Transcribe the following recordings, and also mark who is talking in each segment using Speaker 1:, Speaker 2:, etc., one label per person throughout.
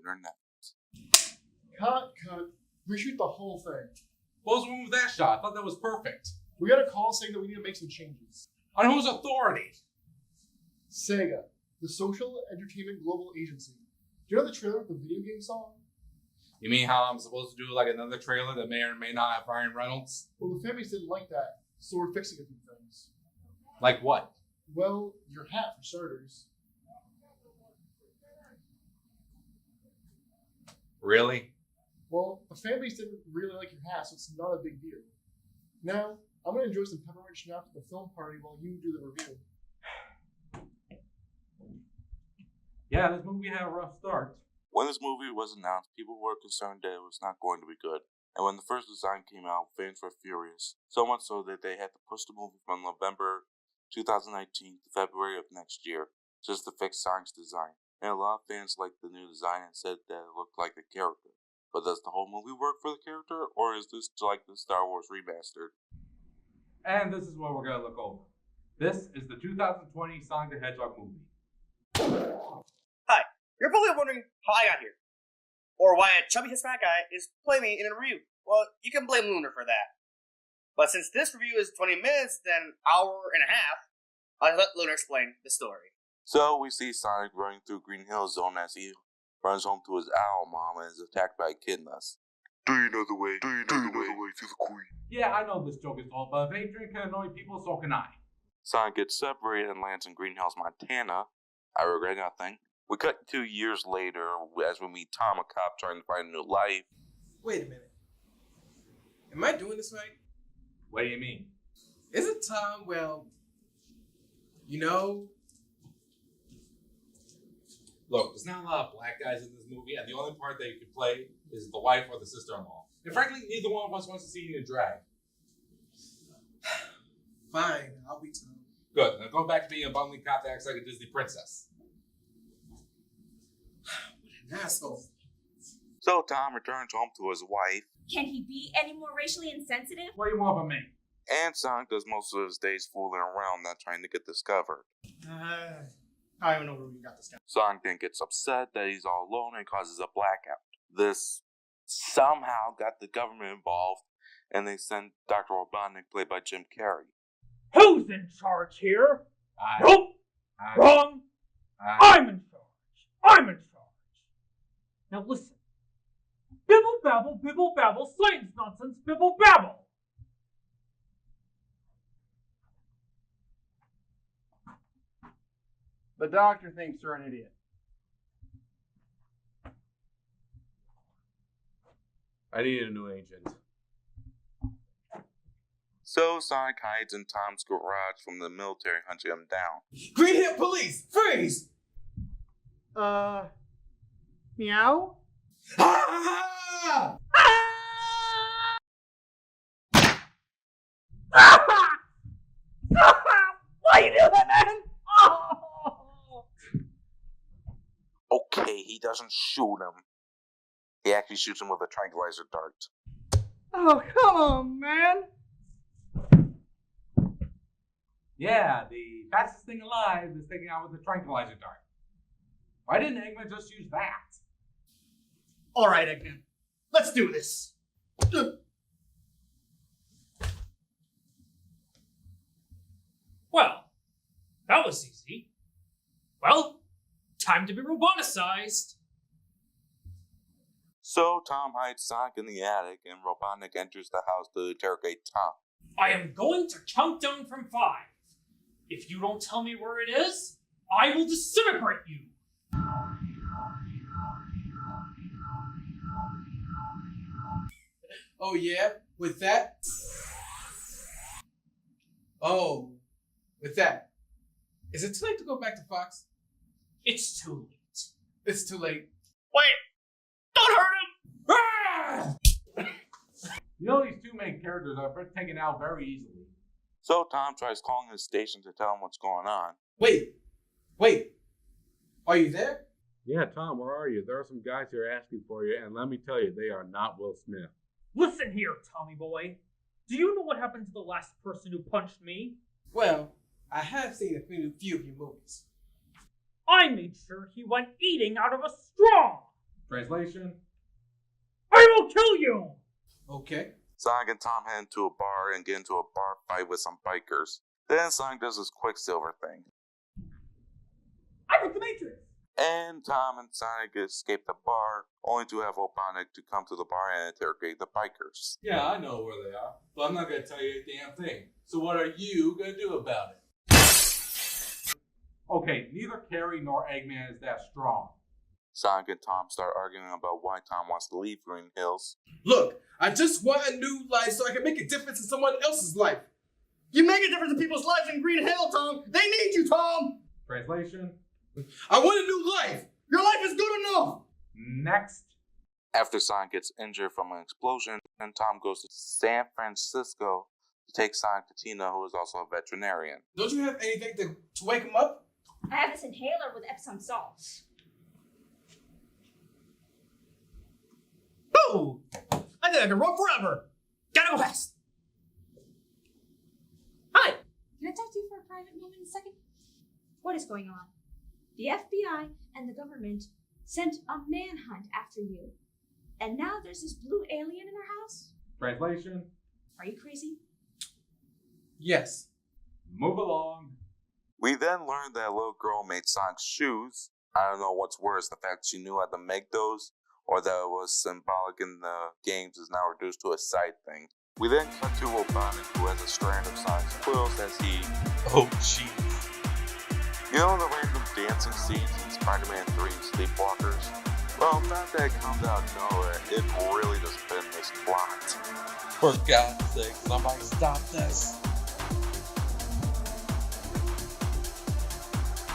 Speaker 1: Lunar Knight.
Speaker 2: Cut. Reshoot the whole thing.
Speaker 3: What was wrong with that shot? I thought that was perfect.
Speaker 2: We got a call saying that we need to make some changes.
Speaker 3: On whose authority?
Speaker 2: Sega, the Social Entertainment Global Agency. Do you know the trailer with the video game song?
Speaker 3: You mean how I'm supposed to do like another trailer that may or may not have Ryan Reynolds?
Speaker 2: Well, the fanbase didn't like that, so we're fixing a few things.
Speaker 3: Like what?
Speaker 2: Well, your hat, for starters.
Speaker 3: Really?
Speaker 2: Well, the fanbase didn't really like your hat, so it's not a big deal. Now, I'm going to enjoy some peppermint schnapps at the film party while you do the review.
Speaker 3: Yeah, this movie had a rough start.
Speaker 1: When this movie was announced, people were concerned that it was not going to be good. And when the first design came out, fans were furious. So much so that they had to push the movie from November 2019 to February of next year, just to fix Sonic's design. And a lot of fans liked the new design and said that it looked like the character. But does the whole movie work for the character, or is this like the Star Wars remastered?
Speaker 3: And this is what we're going to look over. This is the 2020 Sonic the Hedgehog movie.
Speaker 4: Hi, you're probably wondering how I got here. Or why a chubby Hispanic guy is playing me in a review. Well, you can blame Lunar for that. But since this review is 20 minutes, then an hour and a half, I'll let Lunar explain the story.
Speaker 1: So we see Sonic running through Green Hill Zone as he runs home to his owl mom and is attacked by Echidnas. Do you know the way? Do you know the way to the queen?
Speaker 3: Yeah, I know this joke is old, but if Adrian can annoy people, so can I.
Speaker 1: Sonic gets separated and lands in Green Hills, Montana. I regret nothing. We cut 2 years later as we meet Tom, a cop trying to find a new life.
Speaker 5: Wait a minute. Am I doing this right?
Speaker 3: What do you mean?
Speaker 5: Isn't Tom, well, you know...
Speaker 3: Look, there's not a lot of black guys in this movie, and the only part that you can play is the wife or the sister-in-law. And frankly, neither one of us wants to see you in drag.
Speaker 5: Fine, I'll be Tom.
Speaker 3: Good, now go back to being a bumbling cop that acts like a Disney princess.
Speaker 5: What an asshole.
Speaker 1: So Tom returns home to his wife.
Speaker 6: Can he be any more racially insensitive?
Speaker 3: What do you want from me?
Speaker 1: And Sonic does most of his days fooling around, not trying to get discovered.
Speaker 5: I don't know where we got this guy.
Speaker 1: Sonic then gets upset that he's all alone and causes a blackout. This somehow got the government involved, and they send Dr. Robotnik, played by Jim Carrey.
Speaker 7: Who's in charge here? Nope!
Speaker 3: I-
Speaker 7: Wrong! I'm in charge! I'm in charge! Now listen. Bibble babble, science nonsense, bibble babble!
Speaker 8: The doctor thinks you're an idiot.
Speaker 3: I need a new agent.
Speaker 1: So Sonic hides in Tom's garage from the military hunting him down.
Speaker 5: Green Hill Police! Freeze!
Speaker 8: Meow?
Speaker 5: Ah!
Speaker 7: Why you do that, man? Oh!
Speaker 1: Okay, he doesn't shoot him. He actually shoots him with a tranquilizer dart.
Speaker 8: Oh, come on, man!
Speaker 3: Yeah, the fastest thing alive is taking out with a tranquilizer dart. Why didn't Eggman just use that?
Speaker 4: Alright, Eggman. Let's do this.
Speaker 7: Well, that was easy. Well, time to be roboticized.
Speaker 1: So Tom hides Sonic in the attic, and Robotnik enters the house to interrogate Tom.
Speaker 7: I am going to count down from 5. If you don't tell me where it is, I will disintegrate you.
Speaker 5: Oh, yeah? With that? Oh, with that. Is it too late to go back to Fox?
Speaker 7: It's too late.
Speaker 5: It's too late.
Speaker 4: Wait! Don't hurt him!
Speaker 3: Ah! You know these two main characters are taken out very easily.
Speaker 1: So Tom tries calling his station to tell him what's going on.
Speaker 5: Wait! Are you there?
Speaker 9: Yeah, Tom, where are you? There are some guys here asking for you, and let me tell you, they are not Will Smith.
Speaker 7: Listen here, Tommy boy. Do you know what happened to the last person who punched me?
Speaker 5: Well, I have seen a few of your movies.
Speaker 7: I made sure he went eating out of a straw.
Speaker 3: Translation?
Speaker 7: I will kill you!
Speaker 5: Okay.
Speaker 1: Sonic and Tom head into a bar and get into a bar fight with some bikers. Then Sonic does his Quicksilver thing.
Speaker 7: I'm with the Matrix!
Speaker 1: And Tom and Sonic escape the bar, only to have Robotnik to come to the bar and interrogate the bikers.
Speaker 3: Yeah, I know where they are, but I'm not going to tell you a damn thing. So what are you going to do about it? Okay, neither Carrie nor Eggman is that strong.
Speaker 1: Sonic and Tom start arguing about why Tom wants to leave Green Hills.
Speaker 5: Look, I just want a new life so I can make a difference in someone else's life.
Speaker 4: You make a difference in people's lives in Green Hill, Tom. They need you, Tom.
Speaker 3: Translation?
Speaker 5: I want a new life.
Speaker 4: Your life is good enough.
Speaker 3: Next.
Speaker 1: After Sonic gets injured from an explosion, and Tom goes to San Francisco to take Sonic to Tina, who is also a veterinarian.
Speaker 5: Don't you have anything to wake him up?
Speaker 6: I have this inhaler with Epsom salts.
Speaker 4: Ooh, I think I can run forever. Gotta go fast. Hi.
Speaker 6: Can I talk to you for a private moment a second? What is going on? The FBI and the government sent a manhunt after you. And now there's this blue alien in our house?
Speaker 3: Translation?
Speaker 6: Are you crazy?
Speaker 5: Yes.
Speaker 3: Move along.
Speaker 1: We then learn that a little girl made Sonic's shoes. I don't know what's worse, the fact she knew how to make those, or that it was symbolic in the games is now reduced to a side thing. We then cut to Robotnik, who has a strand of Sonic's quills as he... Oh, jeez. You know the random dancing scenes in Spider-Man 3 Sleepwalkers? Well, not that it comes out of nowhere, it really does fit in this plot.
Speaker 3: For God's sake, somebody stop this.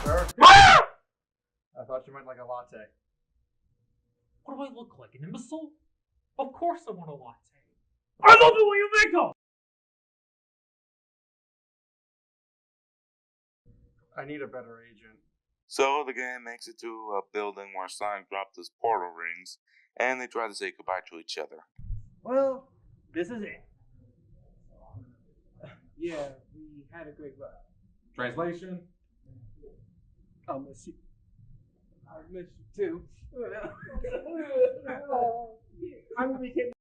Speaker 8: Sir? I thought you meant like a latte.
Speaker 7: What do I look like, an imbecile? Of course I want a latte. I love the way you make them!
Speaker 8: I need a better agent.
Speaker 1: So the gang makes it to a building where Sonic dropped his portal rings, and they try to say goodbye to each other.
Speaker 8: Well, this is it. Yeah, we had a great ride.
Speaker 3: Translation?
Speaker 8: I'll miss you. I miss you too. I'm gonna be kidding.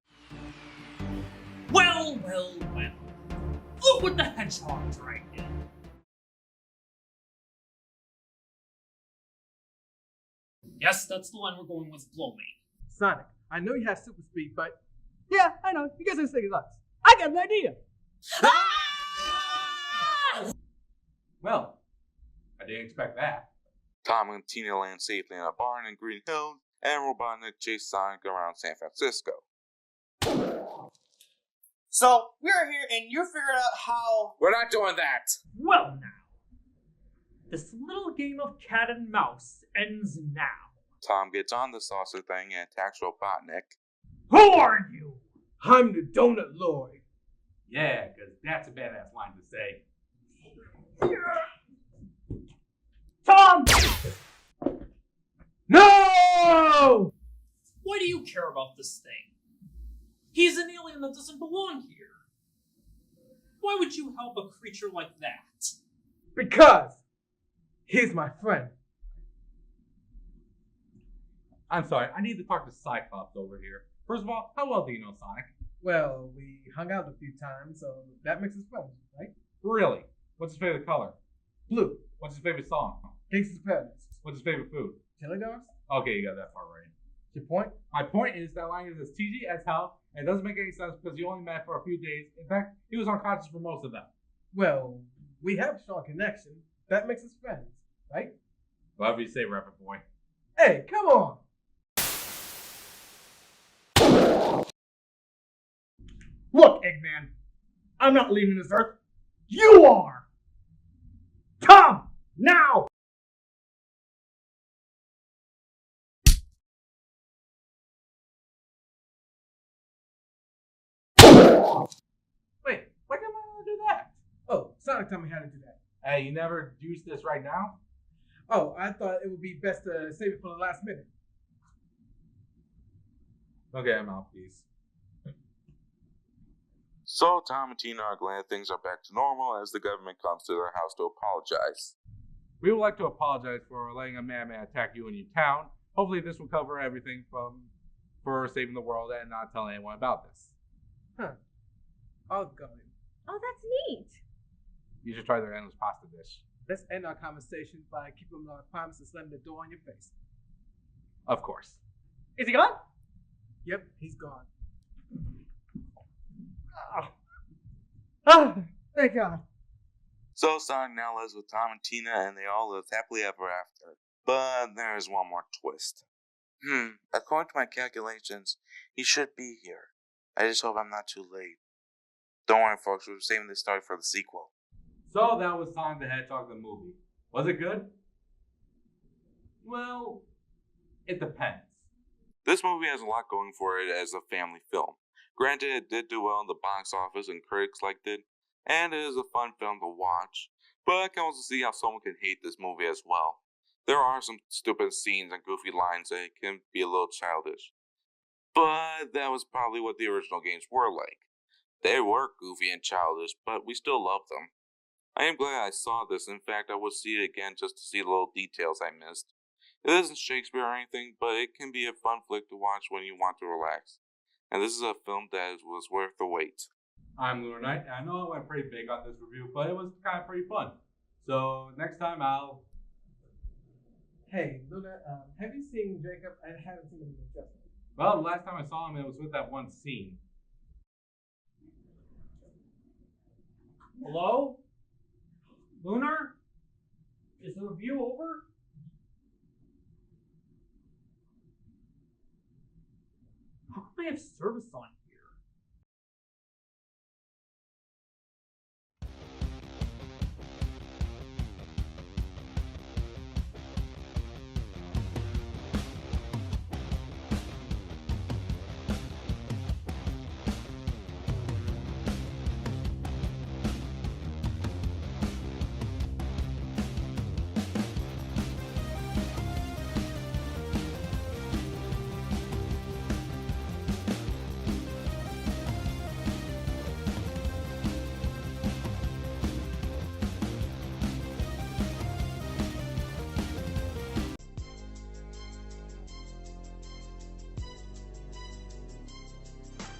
Speaker 7: Well. Look what the Hedgehog dragged in. Yes, that's the line we're going with, blow me.
Speaker 5: Sonic, I know you have super speed, but
Speaker 8: Yeah, I know. You guys are sick as us. I got an idea.
Speaker 3: Well, I didn't expect that.
Speaker 1: Tom and Tina land safely in a barn in Green Hills, and Robotnik chase Sonic around San Francisco.
Speaker 4: So we're here, and you figured out how.
Speaker 3: We're not doing that.
Speaker 7: Well now, this little game of cat and mouse ends now.
Speaker 1: Tom gets on the saucer thing and attacks Robotnik.
Speaker 7: Who are you?
Speaker 5: I'm the Donut Lord.
Speaker 3: Yeah, because that's a badass line to say.
Speaker 7: Tom!
Speaker 5: No!
Speaker 7: Why do you care about this thing? He's an alien that doesn't belong here. Why would you help a creature like that?
Speaker 5: Because he's my friend.
Speaker 3: I'm sorry, I need to talk to Cyclops over here. First of all, how well do you know Sonic?
Speaker 5: Well, we hung out a few times, so that makes us friends, right?
Speaker 3: Really? What's his favorite color?
Speaker 5: Blue.
Speaker 3: What's his favorite song?
Speaker 5: Gangsta's Paradise.
Speaker 3: What's his favorite food?
Speaker 5: Chili dogs?
Speaker 3: Okay, you got that part right.
Speaker 5: Your point?
Speaker 3: My point is that line is as cheesy as hell, and it doesn't make any sense because you only met for a few days. In fact, he was unconscious for most of them.
Speaker 5: Well, we have a strong connection. That makes us friends, right?
Speaker 3: Whatever you say, Rapper Boy.
Speaker 5: Hey, come on!
Speaker 7: Look, Eggman, I'm not leaving this Earth. You are! Come! Now!
Speaker 3: Wait, why am I going to do that?
Speaker 5: Oh, Sonic taught me how to do that.
Speaker 3: Hey, you never use this right now?
Speaker 5: Oh, I thought it would be best to save it for the last minute.
Speaker 3: Okay, I'm out, please.
Speaker 1: So Tom and Tina are glad things are back to normal as the government comes to their house to apologize.
Speaker 3: We would like to apologize for letting a madman attack you in your town.
Speaker 9: Hopefully this will cover everything for saving the world and not telling anyone about this.
Speaker 5: Huh. I'll go in.
Speaker 6: Oh, that's neat.
Speaker 9: You should try their endless pasta dish.
Speaker 5: Let's end our conversation by keeping our promise and slamming the door on your face.
Speaker 9: Of course.
Speaker 4: Is he gone?
Speaker 5: Yep, he's gone.
Speaker 4: Oh, thank God.
Speaker 1: So Sonic now lives with Tom and Tina, and they all live happily ever after. But there is one more twist. According to my calculations, he should be here. I just hope I'm not too late. Don't worry, folks, we're saving this story for the sequel.
Speaker 9: So that was Sonic the Hedgehog the movie. Was it good? Well, it depends.
Speaker 1: This movie has a lot going for it as a family film. Granted, it did do well in the box office and critics liked it, and it is a fun film to watch, but I can also see how someone can hate this movie as well. There are some stupid scenes and goofy lines that can be a little childish, but that was probably what the original games were like. They were goofy and childish, but we still loved them. I am glad I saw this. In fact, I would see it again just to see the little details I missed. It isn't Shakespeare or anything, but it can be a fun flick to watch when you want to relax. And this is a film that was worth the wait.
Speaker 9: I'm Lunar Knight, and I know I went pretty big on this review, but it was kind of pretty fun. So next time I'll...
Speaker 5: Hey, Luna, have you seen Jacob? I haven't seen him in the dress.
Speaker 9: Well, the last time I saw him, it was with that one scene.
Speaker 7: Hello? Lunar? Is the review over? How come I have service on here?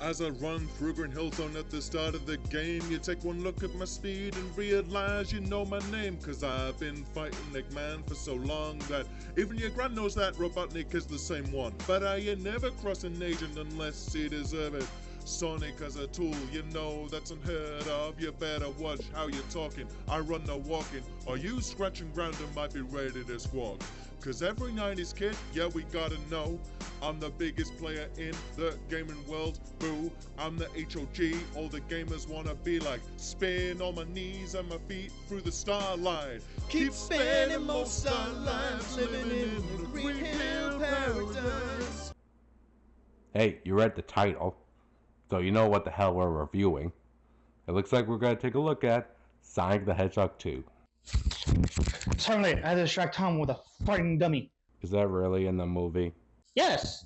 Speaker 10: As I run through Green Hill Zone at the start of the game, you take one look at my speed and realize you know my name. Cause I've been fighting Eggman for so long that even your grand knows that Robotnik is the same one. But I ain't never cross an agent unless he deserve it. Sonic as a tool, you know that's unheard of. You better watch how you're talking. I run no walking, or you scratching ground and might be ready to squawk. Cause every 90s kid, yeah, we gotta know, I'm the biggest player in the gaming world, boo. I'm the HOG, all the gamers wanna be like. Spin on my knees and my feet through the starlight. Keep spinning most our lives, living in the Green Hill paradise.
Speaker 9: Hey, you read the title, so you know what the hell we're reviewing. It looks like we're gonna take a look at Sonic the Hedgehog 2.
Speaker 4: Sorry, late. I had to distract Tom with a fighting dummy.
Speaker 9: Is that really in the movie?
Speaker 4: Yes.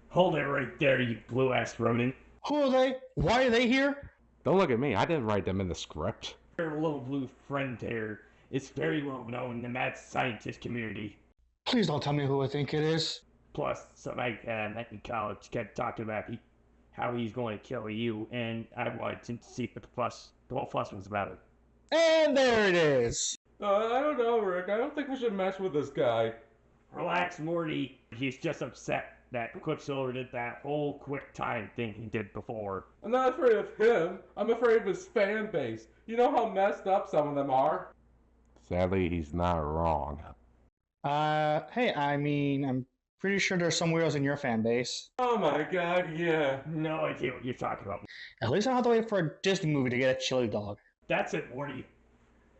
Speaker 7: Hold it right there, you blue-ass rodent.
Speaker 4: Who are they? Why are they here?
Speaker 9: Don't look at me, I didn't write them in the script.
Speaker 7: Your little blue friend here is very well known in the mad scientist community.
Speaker 4: Please don't tell me who I think it is.
Speaker 7: Plus, somebody met in college kept talking about how he's going to kill you, and I wanted to see what the whole fuss was about it.
Speaker 4: And there it is.
Speaker 9: I don't know, Rick. I don't think we should mess with this guy.
Speaker 7: Relax, Morty. He's just upset that Quicksilver did that whole quick time thing he did before.
Speaker 9: I'm not afraid of him. I'm afraid of his fan base. You know how messed up some of them are? Sadly, he's not wrong.
Speaker 4: Hey, I mean, I'm pretty sure there's some weirdos in your fan base.
Speaker 9: Oh my god, yeah.
Speaker 7: No idea what you're talking about.
Speaker 4: At least I don't have to wait for a Disney movie to get a chili dog.
Speaker 7: That's it, Morty.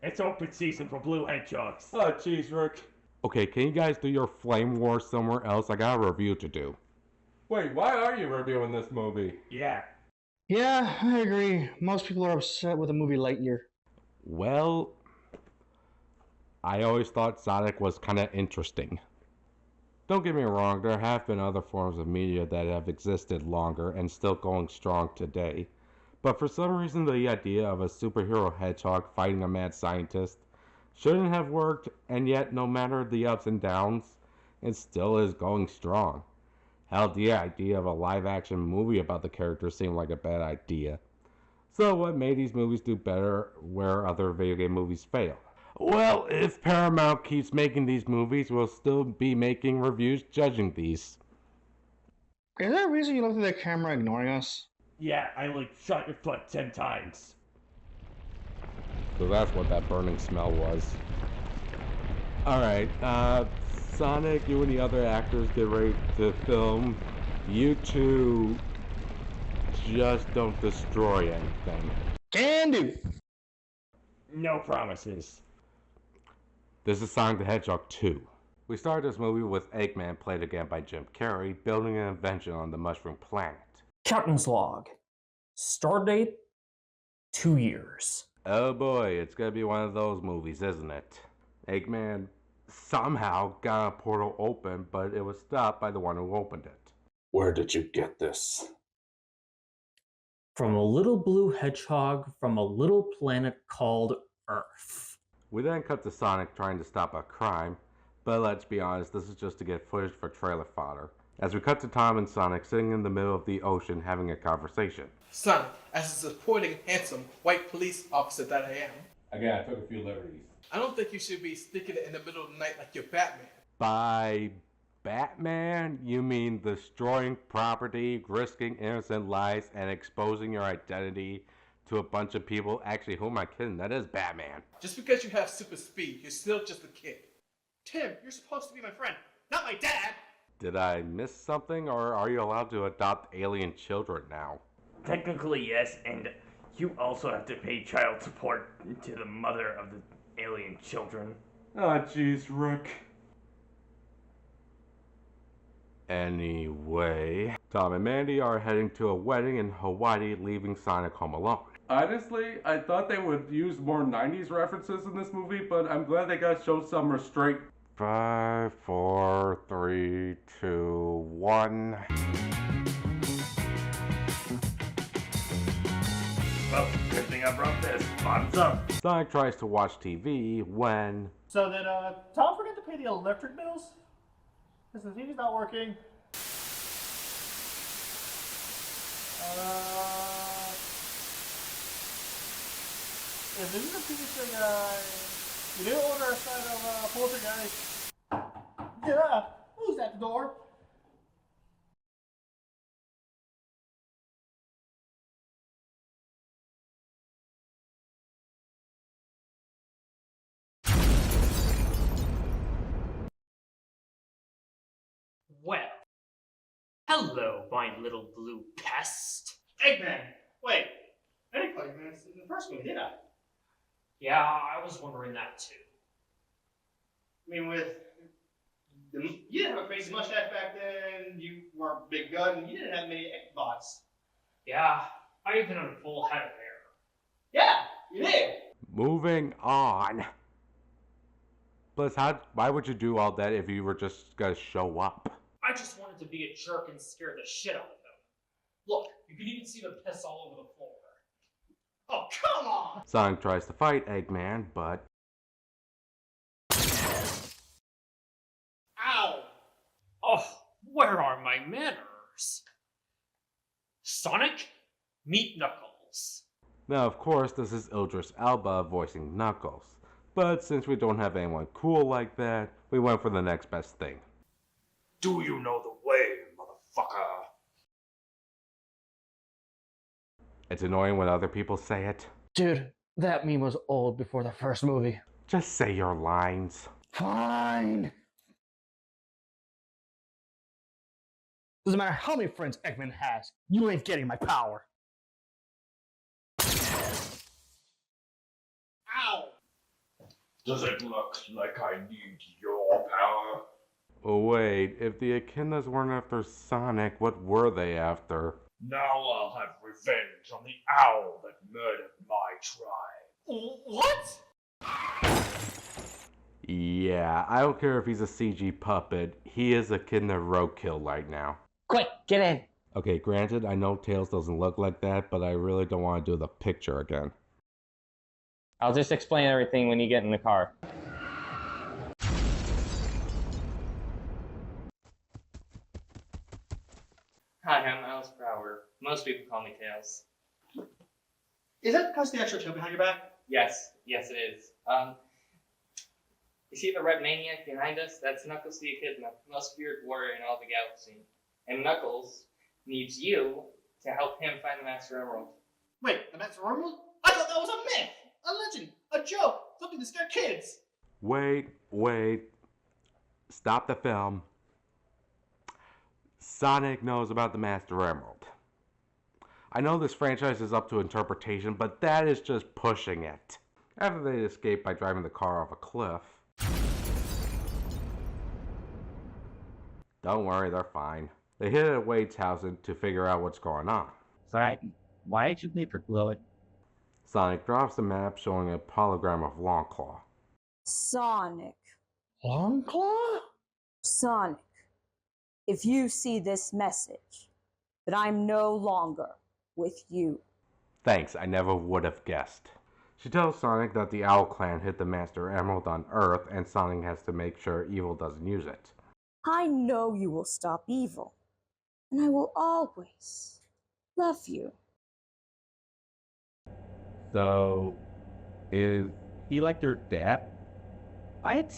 Speaker 7: It's open season for blue hedgehogs.
Speaker 9: Oh, jeez, Rick. Okay, can you guys do your flame war somewhere else? I got a review to do. Wait, why are you reviewing this movie?
Speaker 7: Yeah.
Speaker 4: Yeah, I agree. Most people are upset with the movie Lightyear.
Speaker 9: Well, I always thought Sonic was kind of interesting. Don't get me wrong, there have been other forms of media that have existed longer and still going strong today. But for some reason, the idea of a superhero hedgehog fighting a mad scientist shouldn't have worked, and yet no matter the ups and downs, It still is going strong. Hell, the idea of a live-action movie about the character seemed like a bad idea. So what made these movies do better where other video game movies fail? Well, if Paramount keeps making these movies, we'll still be making reviews judging these.
Speaker 4: Is there a reason you looked at the camera ignoring us?
Speaker 7: Yeah, I shot your foot 10 times.
Speaker 9: So that's what that burning smell was. Alright, Sonic, you and the other actors get ready to film. You two just don't destroy anything.
Speaker 4: Can do!
Speaker 7: No promises.
Speaker 9: This is Sonic the Hedgehog 2. We start this movie with Eggman, played again by Jim Carrey, building an invention on the Mushroom Planet.
Speaker 7: Captain's log. Start date, 2 years.
Speaker 9: Oh boy, it's gonna be one of those movies, isn't it? Eggman somehow got a portal open, but it was stopped by the one who opened it. Where did you get this?
Speaker 7: From a little blue hedgehog from a little planet called Earth.
Speaker 9: We then cut to Sonic trying to stop a crime, but let's be honest, this is just to get footage for trailer fodder. As we cut to Tom and Sonic sitting in the middle of the ocean having a conversation.
Speaker 5: Sonic, as a supporting, handsome, white police officer that I am.
Speaker 9: Again, I took a few liberties.
Speaker 5: I don't think you should be sticking it in the middle of the night like you're Batman.
Speaker 9: By Batman, you mean destroying property, risking innocent lives, and exposing your identity to a bunch of people? Actually, who am I kidding? That is Batman.
Speaker 5: Just because you have super speed, you're still just a kid. Tim, you're supposed to be my friend, not my dad!
Speaker 9: Did I miss something, or are you allowed to adopt alien children now?
Speaker 7: Technically, yes, and you also have to pay child support to the mother of the alien children.
Speaker 9: Ah, jeez, Rick. Anyway, Tom and Mandy are heading to a wedding in Hawaii, leaving Sonic home alone. Honestly, I thought they would use more 90s references in this movie, but I'm glad they got shown some restraint. 5, 4, 3, 2, 1.
Speaker 7: Well, good thing I brought this. Bottoms up.
Speaker 9: Sonic tries to watch TV when...
Speaker 2: So did Tom forget to pay the electric bills? Because the TV's not working. If this is a pizza guy, you didn't order a side of poltergeist. Yeah, who's at the door?
Speaker 11: Well, hello, my little blue pest.
Speaker 2: Eggman! Wait, I didn't call you man in the first one, did I?
Speaker 11: Yeah, I was wondering that too.
Speaker 2: I mean, you didn't have a crazy mustache back then, you were a big gun, and you didn't have many Xbox.
Speaker 11: Yeah, I even had a full head of hair.
Speaker 2: Yeah, you did!
Speaker 9: Moving on. Plus, why would you do all that if you were just gonna show up?
Speaker 11: I just wanted to be a jerk and scare the shit out of them. Look, you can even see the piss all over the floor.
Speaker 2: Oh, come on!
Speaker 9: Sonic tries to fight Eggman, but...
Speaker 2: Ow!
Speaker 11: Oh, where are my manners? Sonic, meet Knuckles.
Speaker 9: Now, of course, this is Idris Elba voicing Knuckles. But since we don't have anyone cool like that, we went for the next best thing.
Speaker 11: Do you know the way, motherfucker?
Speaker 9: It's annoying when other people say it.
Speaker 8: Dude, that meme was old before the first movie.
Speaker 9: Just say your lines.
Speaker 8: Fine. Doesn't matter how many friends Eggman has, you ain't getting my power.
Speaker 2: Ow!
Speaker 11: Does it look like I need your power?
Speaker 9: Oh wait, if the Echidnas weren't after Sonic, what were they after?
Speaker 11: Now I'll have revenge on the owl that murdered my tribe.
Speaker 2: What?
Speaker 9: Yeah, I don't care if he's a CG puppet, he is Echidna roadkill right now.
Speaker 8: Quick, get in.
Speaker 9: Okay, granted, I know Tails doesn't look like that, but I really don't want to do the picture again.
Speaker 12: I'll just explain everything when you get in the car.
Speaker 13: Hi, I'm Alice Brower. Most people call me Tails.
Speaker 2: Is that because of the extra tail behind your back?
Speaker 13: Yes, it is. You see the red maniac behind us? That's Knuckles the Echidna, most feared warrior in all the galaxy. And Knuckles needs you to help him find the Master Emerald.
Speaker 2: Wait, the Master Emerald? I thought that was a myth, a legend, a joke, something to scare kids.
Speaker 9: Wait. Stop the film. Sonic knows about the Master Emerald. I know this franchise is up to interpretation, but that is just pushing it. After they escape by driving the car off a cliff. Don't worry, they're fine. They hit it at Wade's house to figure out what's going on.
Speaker 12: Sorry, why did you leave her glowing?
Speaker 9: Sonic drops the map showing a hologram of Longclaw.
Speaker 14: Sonic.
Speaker 2: Longclaw?
Speaker 14: Sonic, if you see this message, that I'm no longer with you.
Speaker 9: Thanks, I never would have guessed. She tells Sonic that the Owl Clan hid the Master Emerald on Earth and Sonic has to make sure evil doesn't use it.
Speaker 14: I know you will stop evil, and I will always love you.
Speaker 12: So, is he like their dad? What?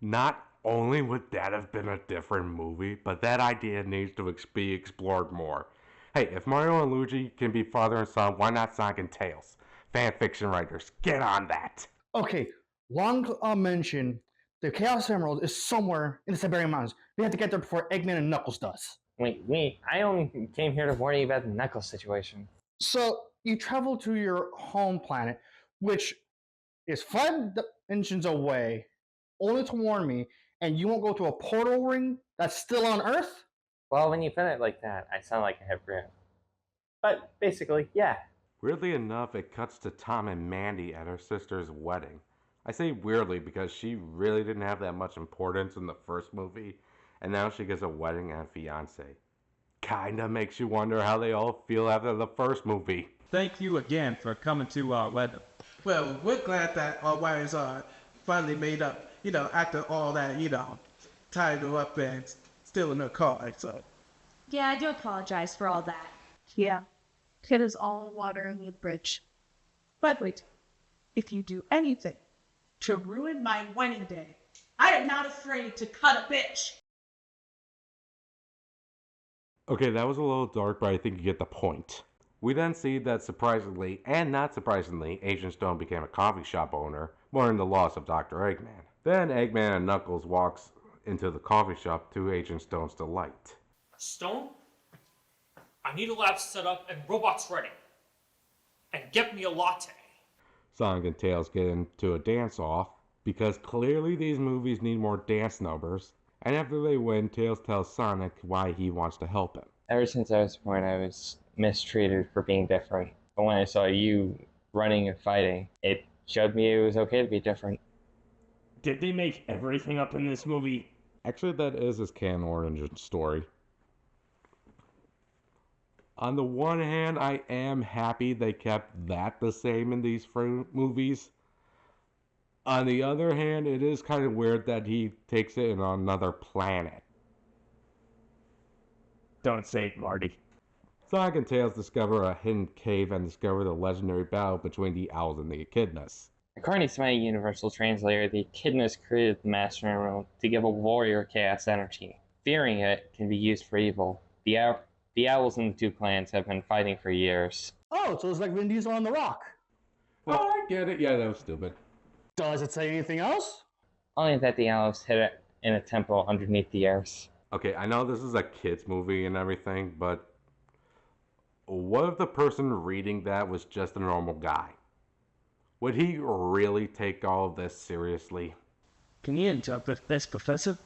Speaker 9: Not only would that have been a different movie, but that idea needs to be explored more. Hey, if Mario and Luigi can be father and son, why not Sonic and Tails? Fanfiction writers, get on that!
Speaker 2: Okay, Longclaw mentioned the Chaos Emerald is somewhere in the Siberian Mountains. We have to get there before Eggman and Knuckles does.
Speaker 12: Wait, I only came here to warn you about the Knuckles situation.
Speaker 2: So, you travel to your home planet, which is 5 dimensions away, only to warn me, and you won't go to a portal ring that's still on Earth?
Speaker 12: Well, when you put it like that, I sound like a hypocrite. But basically, yeah.
Speaker 9: Weirdly enough, it cuts to Tom and Mandy at her sister's wedding. I say weirdly because she really didn't have that much importance in the first movie, and now she gets a wedding and a fiance. Kinda makes you wonder how they all feel after the first movie.
Speaker 15: Thank you again for coming to our wedding.
Speaker 8: Well, we're glad that our wives are finally made up, after all that, tied her up and stealing her car, so.
Speaker 6: Yeah, I do apologize for all that.
Speaker 16: Yeah, it is all water under the bridge. But wait, if you do anything to ruin my wedding day, I am not afraid to cut a bitch.
Speaker 9: Okay, that was a little dark, but I think you get the point. We then see that surprisingly, and not surprisingly, Agent Stone became a coffee shop owner, mourning the loss of Dr. Eggman. Then Eggman and Knuckles walks into the coffee shop to Agent Stone's delight.
Speaker 11: Stone, I need a lab set up and robots ready. And get me a latte.
Speaker 9: Sonic and Tails get into a dance-off, because clearly these movies need more dance numbers, and after they win, Tails tells Sonic why he wants to help him.
Speaker 12: Ever since I was born, I was mistreated for being different. But when I saw you running and fighting, it showed me it was okay to be different.
Speaker 15: Did they make everything up in this movie?
Speaker 9: Actually, that is his canon origin story. On the one hand, I am happy they kept that the same in these movies. On the other hand, it is kind of weird that he takes it on another planet.
Speaker 15: Don't say it, Marty.
Speaker 9: Sonic and Tails discover a hidden cave and discover the legendary battle between the owls and the echidnas.
Speaker 12: According to my universal translator, the echidnas created the Master Emerald to give a warrior chaos energy. Fearing it can be used for evil. The owls and the two clans have been fighting for years.
Speaker 2: Oh, so it's like Vin Diesel on The Rock.
Speaker 9: Oh, I get it. Yeah, that was stupid.
Speaker 2: Does it say anything else?
Speaker 12: Only that the owls hid it in a temple underneath the earth.
Speaker 9: Okay, I know this is a kid's movie and everything, but what if the person reading that was just a normal guy? Would he really take all of this seriously?
Speaker 15: Can you interpret this, Professor?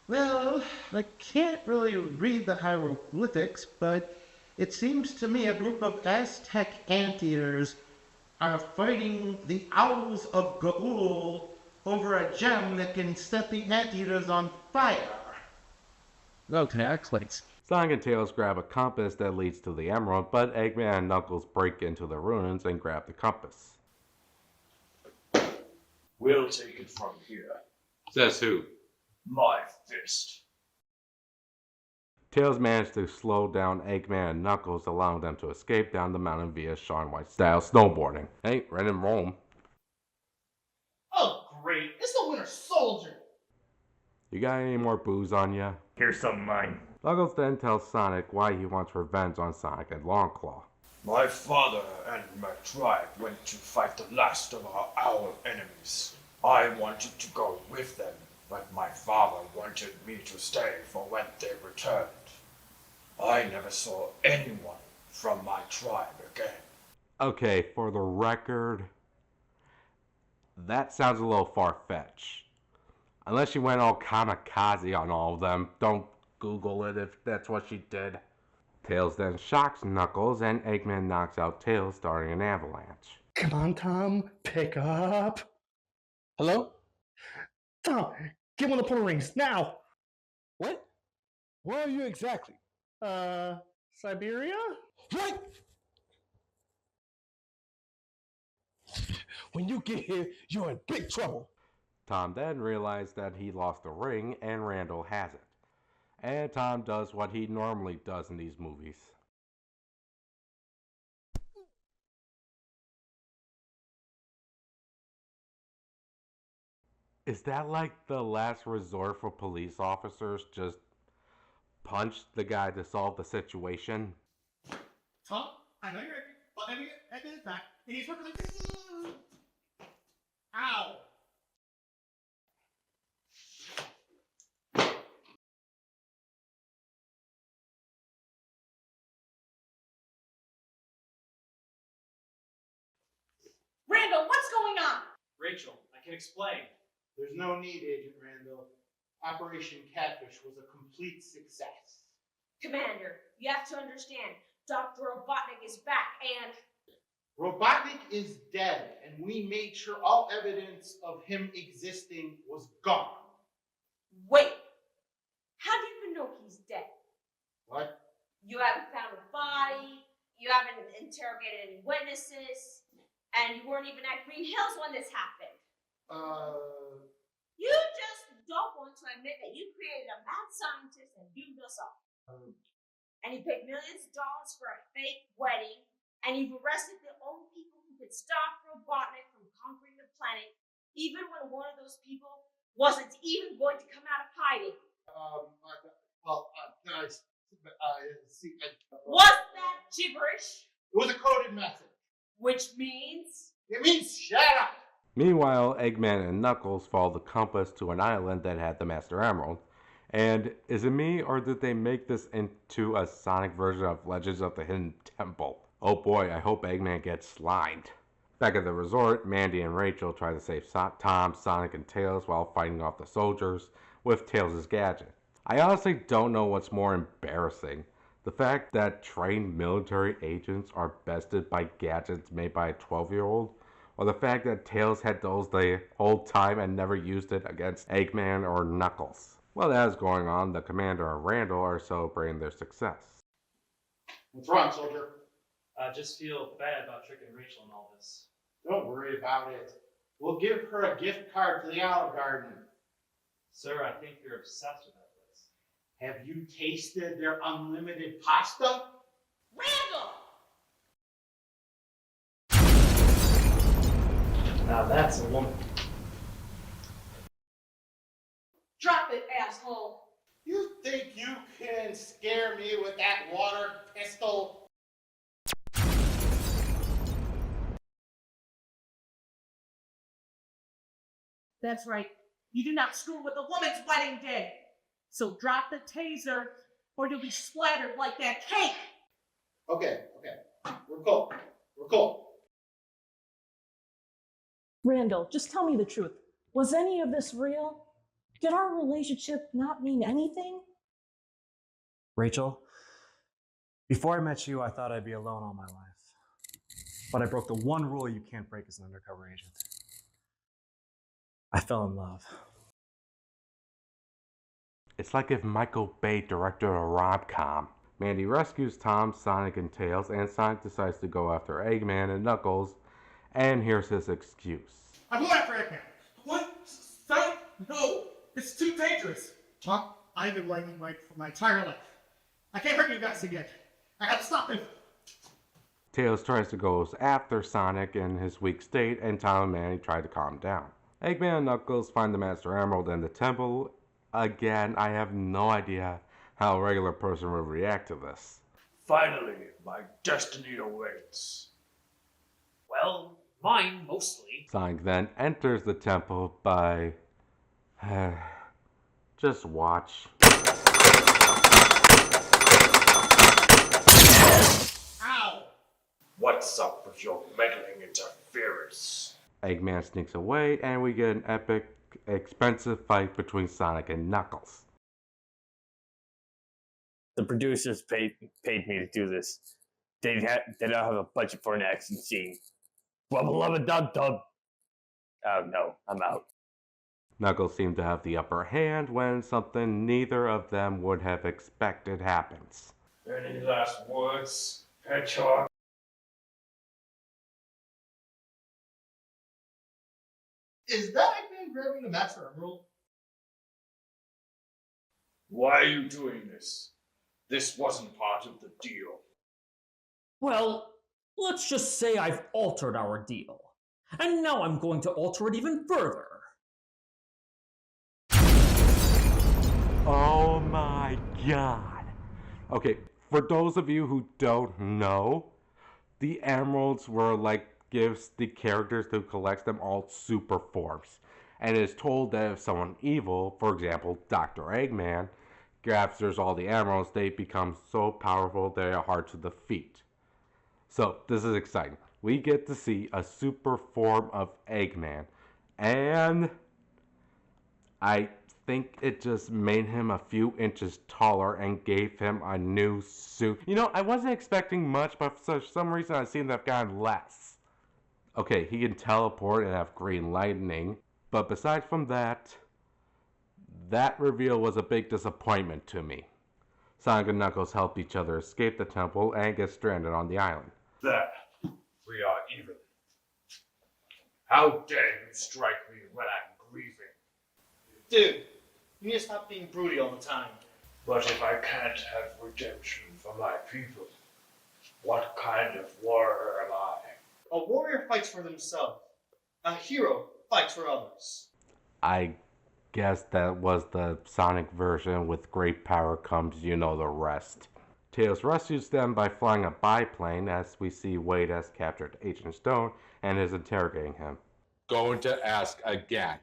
Speaker 8: Well, I can't really read the hieroglyphics, but it seems to me a group of Aztec anteaters are fighting the Owls of Gabul over a gem that can set the anteaters on fire.
Speaker 15: Okay, that explains.
Speaker 9: Sonic and Tails grab a compass that leads to the emerald, but Eggman and Knuckles break into the ruins and grab the compass.
Speaker 11: We'll take it from here.
Speaker 1: Says who?
Speaker 11: My fist.
Speaker 9: Tails managed to slow down Eggman and Knuckles, allowing them to escape down the mountain via Shaun White-style snowboarding. Hey, right in Rome.
Speaker 5: Oh, great. It's the Winter Soldier.
Speaker 9: You got any more booze on ya?
Speaker 15: Here's some of mine.
Speaker 9: Knuckles then tells Sonic why he wants revenge on Sonic and Longclaw.
Speaker 17: My father and my tribe went to fight the last of our enemies. I wanted to go with them, but my father wanted me to stay for when they returned. I never saw anyone from my tribe again.
Speaker 9: Okay, for the record, that sounds a little far-fetched. Unless she went all kamikaze on all of them. Don't Google it if that's what she did. Tails then shocks Knuckles, and Eggman knocks out Tails, starting an avalanche.
Speaker 2: Come on, Tom. Pick up. Hello? Tom, get one of the portal rings, now!
Speaker 18: What? Where are you exactly?
Speaker 2: Siberia?
Speaker 18: Right! When you get here, you're in big trouble.
Speaker 9: Tom then realized that he lost the ring and Randall has it. And Tom does what he normally does in these movies. Is that like the last resort for police officers? Just punch the guy to solve the situation?
Speaker 5: Tom, I know you're angry, but Eggman is back, and he's working like this. Ow!
Speaker 6: Randall, what's going on?
Speaker 11: Rachel, I can explain.
Speaker 5: There's no need, Agent Randall. Operation Catfish was a complete success.
Speaker 6: Commander, you have to understand, Dr. Robotnik is back and...
Speaker 5: Robotnik is dead, and we made sure all evidence of him existing was gone.
Speaker 6: Wait! How do you even know he's dead?
Speaker 5: What?
Speaker 6: You haven't found a body, you haven't interrogated any witnesses, and you weren't even at Green Hills when this happened. You just don't want to admit that you created a mad scientist and doomed us all. And you paid millions of dollars for a fake wedding, and you've arrested the only people who could stop Robotnik from conquering the planet, even when one of those people wasn't even going to come out of hiding.
Speaker 5: Guys,
Speaker 6: Was that gibberish?
Speaker 5: It was a coded message.
Speaker 6: Which means?
Speaker 5: It means shut up!
Speaker 9: Meanwhile, Eggman and Knuckles follow the compass to an island that had the Master Emerald. And is it me, or did they make this into a Sonic version of Legends of the Hidden Temple? Oh boy, I hope Eggman gets slimed. Back at the resort, Mandy and Rachel try to save Tom, Sonic, and Tails while fighting off the soldiers with Tails' gadget. I honestly don't know what's more embarrassing. The fact that trained military agents are bested by gadgets made by a 12-year-old, or the fact that Tails had those the whole time and never used it against Eggman or Knuckles. While that is going on, the Commander and Randall are celebrating their success.
Speaker 5: What's wrong, soldier?
Speaker 11: I just feel bad about tricking Rachel and all this.
Speaker 5: Don't worry about it. We'll give her a gift card to the Olive Garden.
Speaker 11: Sir, I think you're obsessed with that place.
Speaker 5: Have you tasted their unlimited pasta?
Speaker 6: Randall!
Speaker 11: Now that's a woman.
Speaker 6: Drop it, asshole!
Speaker 5: You think you can scare me with that water pistol?
Speaker 16: That's right. You do not screw with a woman's wedding day. So drop the taser, or you'll be splattered like that cake.
Speaker 5: Okay. We're cool. We're cool.
Speaker 14: Randall, just tell me the truth. Was any of this real? Did our relationship not mean anything?
Speaker 19: Rachel, before I met you, I thought I'd be alone all my life. But I broke the one rule you can't break as an undercover agent. I fell in love.
Speaker 9: It's like if Michael Bay directed a rom-com. Mandy rescues Tom, Sonic, and Tails, and Sonic decides to go after Eggman and Knuckles, and here's his excuse.
Speaker 5: I'm going after Eggman. What? Sonic? No! It's too dangerous. Tom, I've been lightning Mike for my entire life. I can't hurt you guys again. I gotta stop him.
Speaker 9: Tails tries to go after Sonic in his weak state, and Tom and Manny try to calm him down. Eggman and Knuckles find the Master Emerald in the temple. Again, I have no idea how a regular person would react to this.
Speaker 17: Finally, my destiny awaits.
Speaker 11: Well, mine mostly.
Speaker 9: Sonic then enters the temple by... just watch.
Speaker 17: Ow! What's up with your meddling interference?
Speaker 9: Eggman sneaks away, and we get an epic, expensive fight between Sonic and Knuckles.
Speaker 15: The producers paid me to do this. They don't have a budget for an action scene. Rubba lubba dub dub. Oh no, I'm out.
Speaker 9: Knuckles seemed to have the upper hand when something neither of them would have expected happens.
Speaker 17: Any last words, Hedgehog?
Speaker 5: Is that Eggman grabbing the Master Emerald?
Speaker 17: Why are you doing this? This wasn't part of the deal.
Speaker 7: Well, let's just say I've altered our deal. And now I'm going to alter it even further.
Speaker 9: Oh my god. Okay, for those of you who don't know, the emeralds were like gives the characters who collects them all super forms. And it is told that if someone evil, for example, Dr. Eggman, captures all the emeralds, they become so powerful they are hard to defeat. So, this is exciting. We get to see a super form of Eggman. And I think it just made him a few inches taller and gave him a new suit. You know, I wasn't expecting much, but for some reason I seem to have gotten less. Okay, he can teleport and have green lightning, but besides from that, that reveal was a big disappointment to me. Sonic and Knuckles help each other escape the temple and get stranded on the island.
Speaker 17: There, we are even. How dare you strike me when I'm grieving?
Speaker 5: Dude, you need to stop being broody all the time.
Speaker 17: But if I can't have redemption for my people, what kind of warrior am I?
Speaker 5: A warrior fights for themselves. A hero fights for others.
Speaker 9: I guess that was the Sonic version. With great power comes you know the rest. Tails rescues them by flying a biplane as we see Wade has captured Agent Stone and is interrogating him.
Speaker 20: Going to ask again.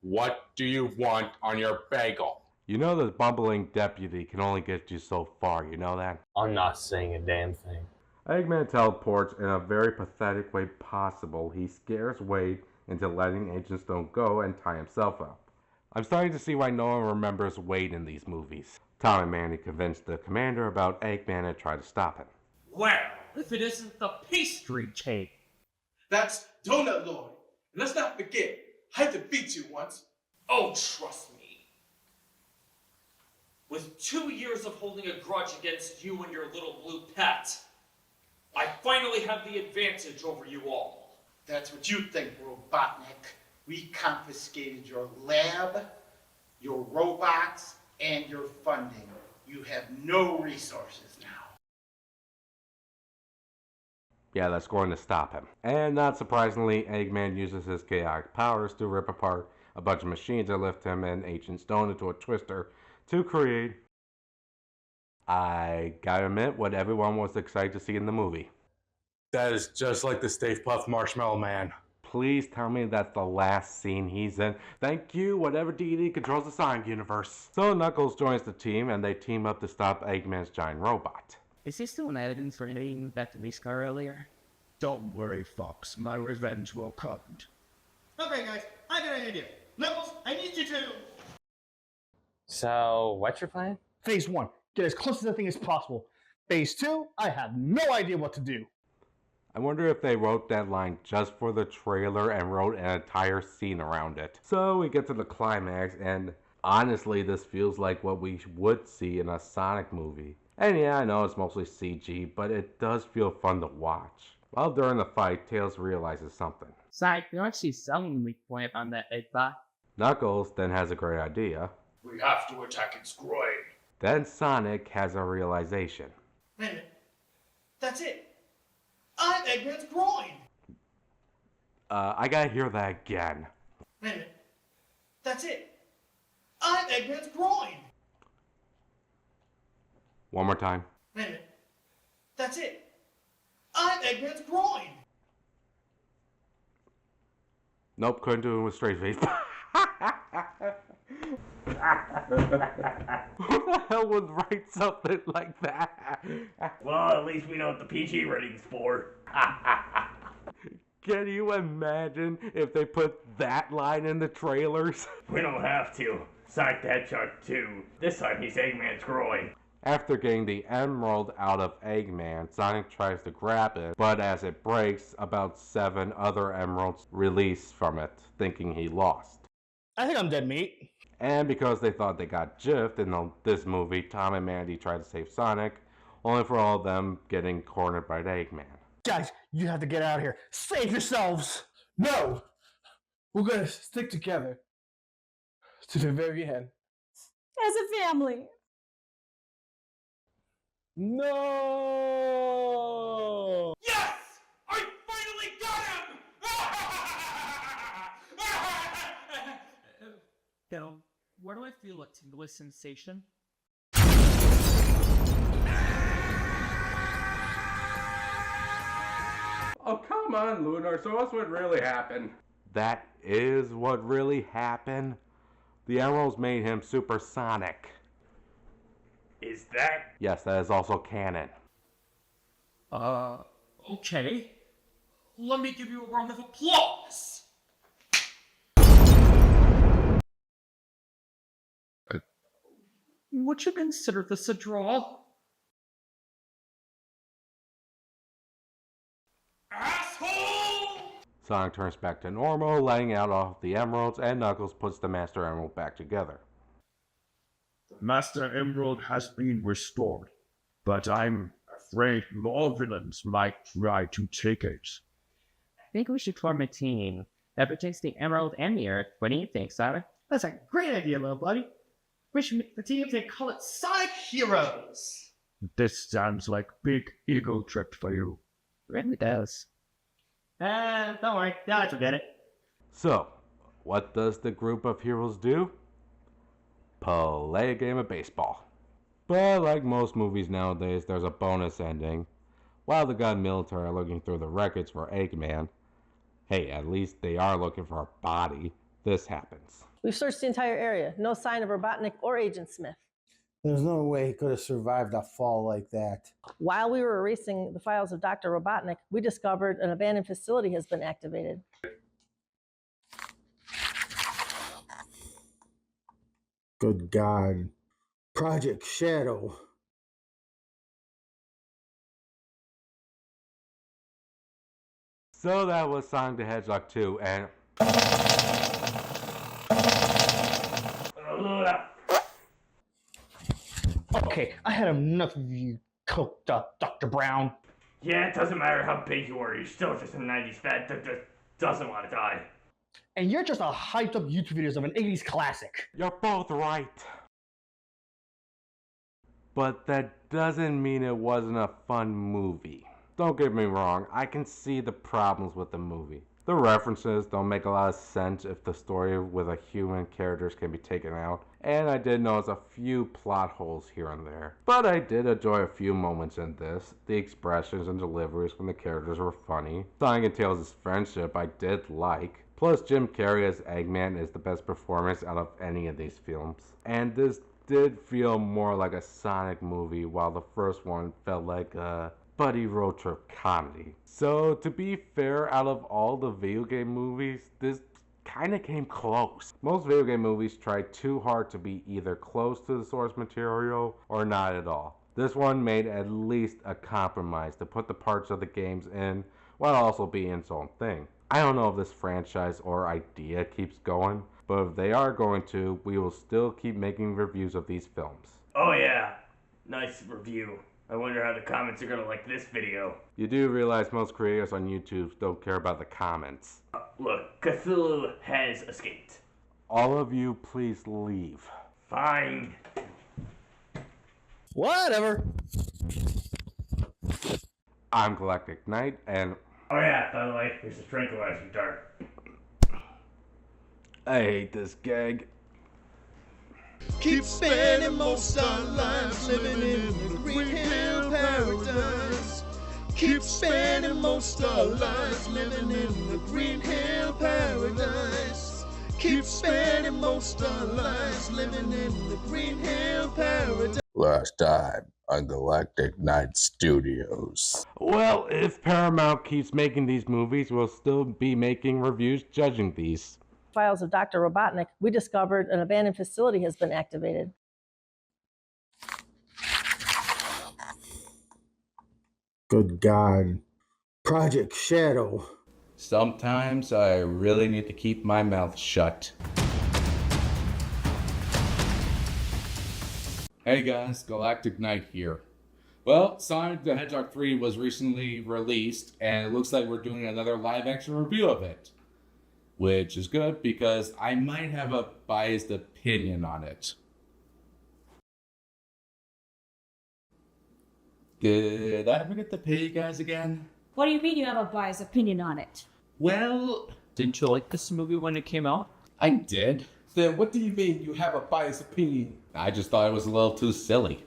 Speaker 20: What do you want on your bagel?
Speaker 9: You know the bumbling deputy can only get you so far, you know that?
Speaker 15: I'm not saying a damn thing.
Speaker 9: Eggman teleports in a very pathetic way possible. He scares Wade into letting Agent Stone go and tie himself up. I'm starting to see why no one remembers Wade in these movies. Tom and Manny convinced the commander about Eggman and try to stop him.
Speaker 11: Well, if it isn't the pastry cake.
Speaker 5: That's Donut Lord. And let's not forget, I defeated you once.
Speaker 11: Oh, trust me. With 2 years of holding a grudge against you and your little blue pet, I finally have the advantage over you all.
Speaker 5: That's what you think, Robotnik. We confiscated your lab, your robots, and your funding. You have no resources now.
Speaker 9: Yeah, that's going to stop him. And not surprisingly, Eggman uses his chaotic powers to rip apart a bunch of machines that lift him and Agent Stone into a twister to create, I gotta admit, what everyone was excited to see in the movie.
Speaker 20: That is just like the Stay Puft Marshmallow Man.
Speaker 9: Please tell me that's the last scene he's in. Thank you, whatever deity controls the Sonic universe. So Knuckles joins the team and they team up to stop Eggman's giant robot.
Speaker 21: Is this still an evidence for hitting that police car earlier?
Speaker 18: Don't worry, Fox. My revenge will come.
Speaker 5: Okay, guys, I got an idea. Knuckles, I need you to...
Speaker 12: So, what's your plan?
Speaker 2: Phase 1, get as close to the thing as possible. Phase 2, I have no idea what to do.
Speaker 9: I wonder if they wrote that line just for the trailer and wrote an entire scene around it. So we get to the climax, and honestly, this feels like what we would see in a Sonic movie. And yeah, I know it's mostly CG, but it does feel fun to watch. While during the fight, Tails realizes something.
Speaker 21: Sonic, you're actually selling weak point on that egg bot.
Speaker 9: Knuckles then has a great idea.
Speaker 17: We have to attack its groin.
Speaker 9: Then Sonic has a realization.
Speaker 5: Wait a minute. That's it. I'm Eggman's groin.
Speaker 9: I gotta hear that again.
Speaker 5: Wait a minute. That's it. I'm Eggman's groin.
Speaker 9: One more time.
Speaker 5: Wait a minute. That's it. I'm Eggman's groin.
Speaker 9: Nope, couldn't do it with straight face. Who the hell would write something like that?
Speaker 15: Well, at least we know what the PG rating's for.
Speaker 9: Can you imagine if they put that line in the trailers?
Speaker 15: We don't have to. Sonic the Hedgehog 2. This time he's Eggman's groin.
Speaker 9: After getting the emerald out of Eggman, Sonic tries to grab it, but as it breaks, about 7 other emeralds release from it, thinking he lost.
Speaker 2: I think I'm dead meat.
Speaker 9: And because they thought they got gypped in this movie, Tom and Mandy tried to save Sonic, only for all of them getting cornered by Eggman.
Speaker 2: Guys, you have to get out of here. Save yourselves!
Speaker 18: No! We're gonna stick together to the very end.
Speaker 14: As a family.
Speaker 18: No!
Speaker 11: Yes! I finally got him!
Speaker 21: Now, where do I feel a tingling sensation?
Speaker 9: Oh, come on, Lunar, so what's what really happened? That is what really happened. The emeralds made him supersonic.
Speaker 15: Is that?
Speaker 9: Yes, that is also canon.
Speaker 7: Okay. Let me give you a round of applause! Would you consider this a draw?
Speaker 9: Sonic turns back to normal, letting out all the emeralds, and Knuckles puts the Master Emerald back together.
Speaker 18: The Master Emerald has been restored, but I'm afraid more villains might try to take it.
Speaker 21: I think we should form a team that protects the Emerald and the Earth. What do you think, Sonic?
Speaker 5: That's a great idea, little buddy. We should make the team and call it Sonic Heroes.
Speaker 18: This sounds like big ego trip for you.
Speaker 21: Really does.
Speaker 5: Don't worry, now I forget it.
Speaker 9: So, what does the group of heroes do? Play a game of baseball. But like most movies nowadays, there's a bonus ending. While the gun military are looking through the records for Eggman, hey, at least they are looking for a body. This happens.
Speaker 3: We've searched the entire area. No sign of Robotnik or Agent Smith.
Speaker 22: There's no way he could have survived a fall like that.
Speaker 3: While we were erasing the files of Dr. Robotnik, we discovered an abandoned facility has been activated.
Speaker 22: Good God. Project Shadow.
Speaker 9: So that was Sonic the Hedgehog 2, and...
Speaker 2: Okay, I had enough of you coked up, Dr. Brown.
Speaker 15: Yeah, it doesn't matter how big you are, you're still just a 90s fat that doesn't want to die.
Speaker 2: And you're just a hyped up YouTube videos of an 80s classic.
Speaker 9: You're both right. But that doesn't mean it wasn't a fun movie. Don't get me wrong, I can see the problems with the movie. The references don't make a lot of sense if the story with a human characters can be taken out, and I did notice a few plot holes here and there. But I did enjoy a few moments in this. The expressions and deliveries from the characters were funny. Sonic and Tails' friendship I did like. Plus Jim Carrey as Eggman is the best performance out of any of these films. And this did feel more like a Sonic movie, while the first one felt like a buddy road trip comedy. So to be fair, out of all the video game movies, this kinda came close. Most video game movies try too hard to be either close to the source material or not at all. This one made at least a compromise to put the parts of the games in while also being its own thing. I don't know if this franchise or idea keeps going, but if they are going to, we will still keep making reviews of these films.
Speaker 15: Oh yeah, nice review. I wonder how the comments are gonna like this video.
Speaker 9: You do realize most creators on YouTube don't care about the comments.
Speaker 15: Look, Cthulhu has escaped.
Speaker 9: All of you, please leave.
Speaker 15: Fine.
Speaker 2: Whatever.
Speaker 9: I'm Galactic Knight, and
Speaker 15: Oh yeah, by the way, there's a tranquilizer dart.
Speaker 9: I hate this gag.
Speaker 4: Keep spending most our lives living in the green hill paradise. Keep spending most our lives living in the green hill paradise. Keep spending most our lives living in the green hill paradise.
Speaker 20: Last time on Galactic Knight Studios.
Speaker 9: Well, if Paramount keeps making these movies, we'll still be making reviews judging these.
Speaker 3: Files of Dr. Robotnik, we discovered an abandoned facility has been activated.
Speaker 22: Good God. Project Shadow.
Speaker 10: Sometimes I really need to keep my mouth shut. Hey guys, Galactic Knight here. Well, Sonic the Hedgehog 3 was recently released, and it looks like we're doing another live-action review of it. Which is good, because I might have a biased opinion on it. Did I forget to pay you guys again?
Speaker 23: What do you mean you have a biased opinion on it?
Speaker 10: Well,
Speaker 21: didn't you like this movie when it came out?
Speaker 10: I did. Then what do you mean you have a biased opinion? I just thought it was a little too silly.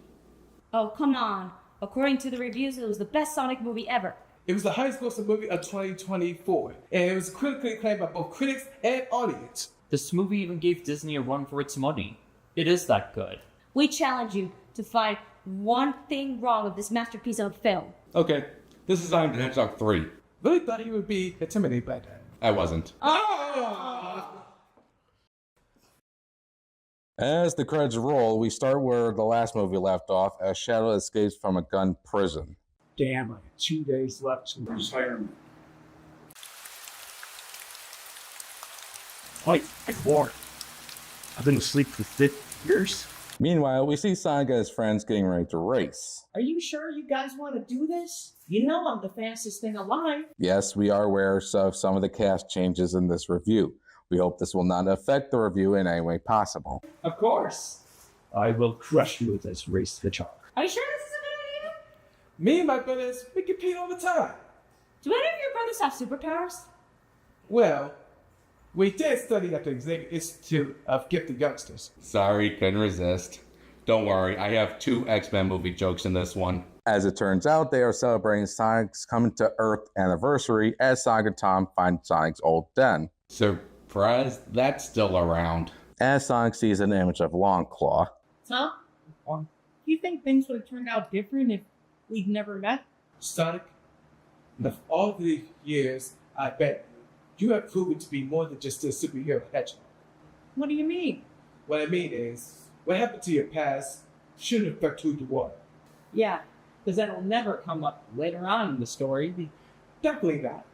Speaker 23: Oh, come on. According to the reviews, it was the best Sonic movie ever.
Speaker 24: It was the highest grossing movie of 2024, and it was critically acclaimed by both critics and audience.
Speaker 21: This movie even gave Disney a run for its money. It is that good.
Speaker 23: We challenge you to find one thing wrong with this masterpiece of a film.
Speaker 10: Okay, this is Sonic the Hedgehog 3.
Speaker 24: Really thought he would be intimidated by that.
Speaker 10: I wasn't.
Speaker 20: As the credits roll, we start where the last movie left off, as Shadow escapes from a gun prison.
Speaker 18: Damn, I have 2 days left to retirement. Like, bored. I've been asleep for 50 years.
Speaker 20: Meanwhile, we see Sonic and his friends getting ready to race.
Speaker 25: Are you sure you guys want to do this? You know I'm the fastest thing alive.
Speaker 20: Yes, we are aware of some of the cast changes in this review. We hope this will not affect the review in any way possible.
Speaker 25: Of course.
Speaker 18: I will crush you with this race to the chalk.
Speaker 23: Are you sure this is a good idea?
Speaker 24: Me and my brothers, we compete all the time.
Speaker 23: Do any of your brothers have superpowers?
Speaker 24: Well, we did study at the Xavier Institute of Gifted Youngsters.
Speaker 10: Sorry, couldn't resist. Don't worry, I have 2 X-Men movie jokes in this one.
Speaker 20: As it turns out, they are celebrating Sonic's coming to Earth anniversary as Sonic and Tom find Sonic's old den.
Speaker 10: Surprised that's still around.
Speaker 20: As Sonic sees an image of Longclaw.
Speaker 25: Tom, do you think things would have turned out different if we'd never met?
Speaker 24: Sonic, of all the years, I bet you have proven to be more than just a superhero hedgehog.
Speaker 25: What do you mean?
Speaker 24: What I mean is, what happened to your past shouldn't affect who you are.
Speaker 25: Yeah, because that'll never come up later on in the story.
Speaker 24: Definitely not.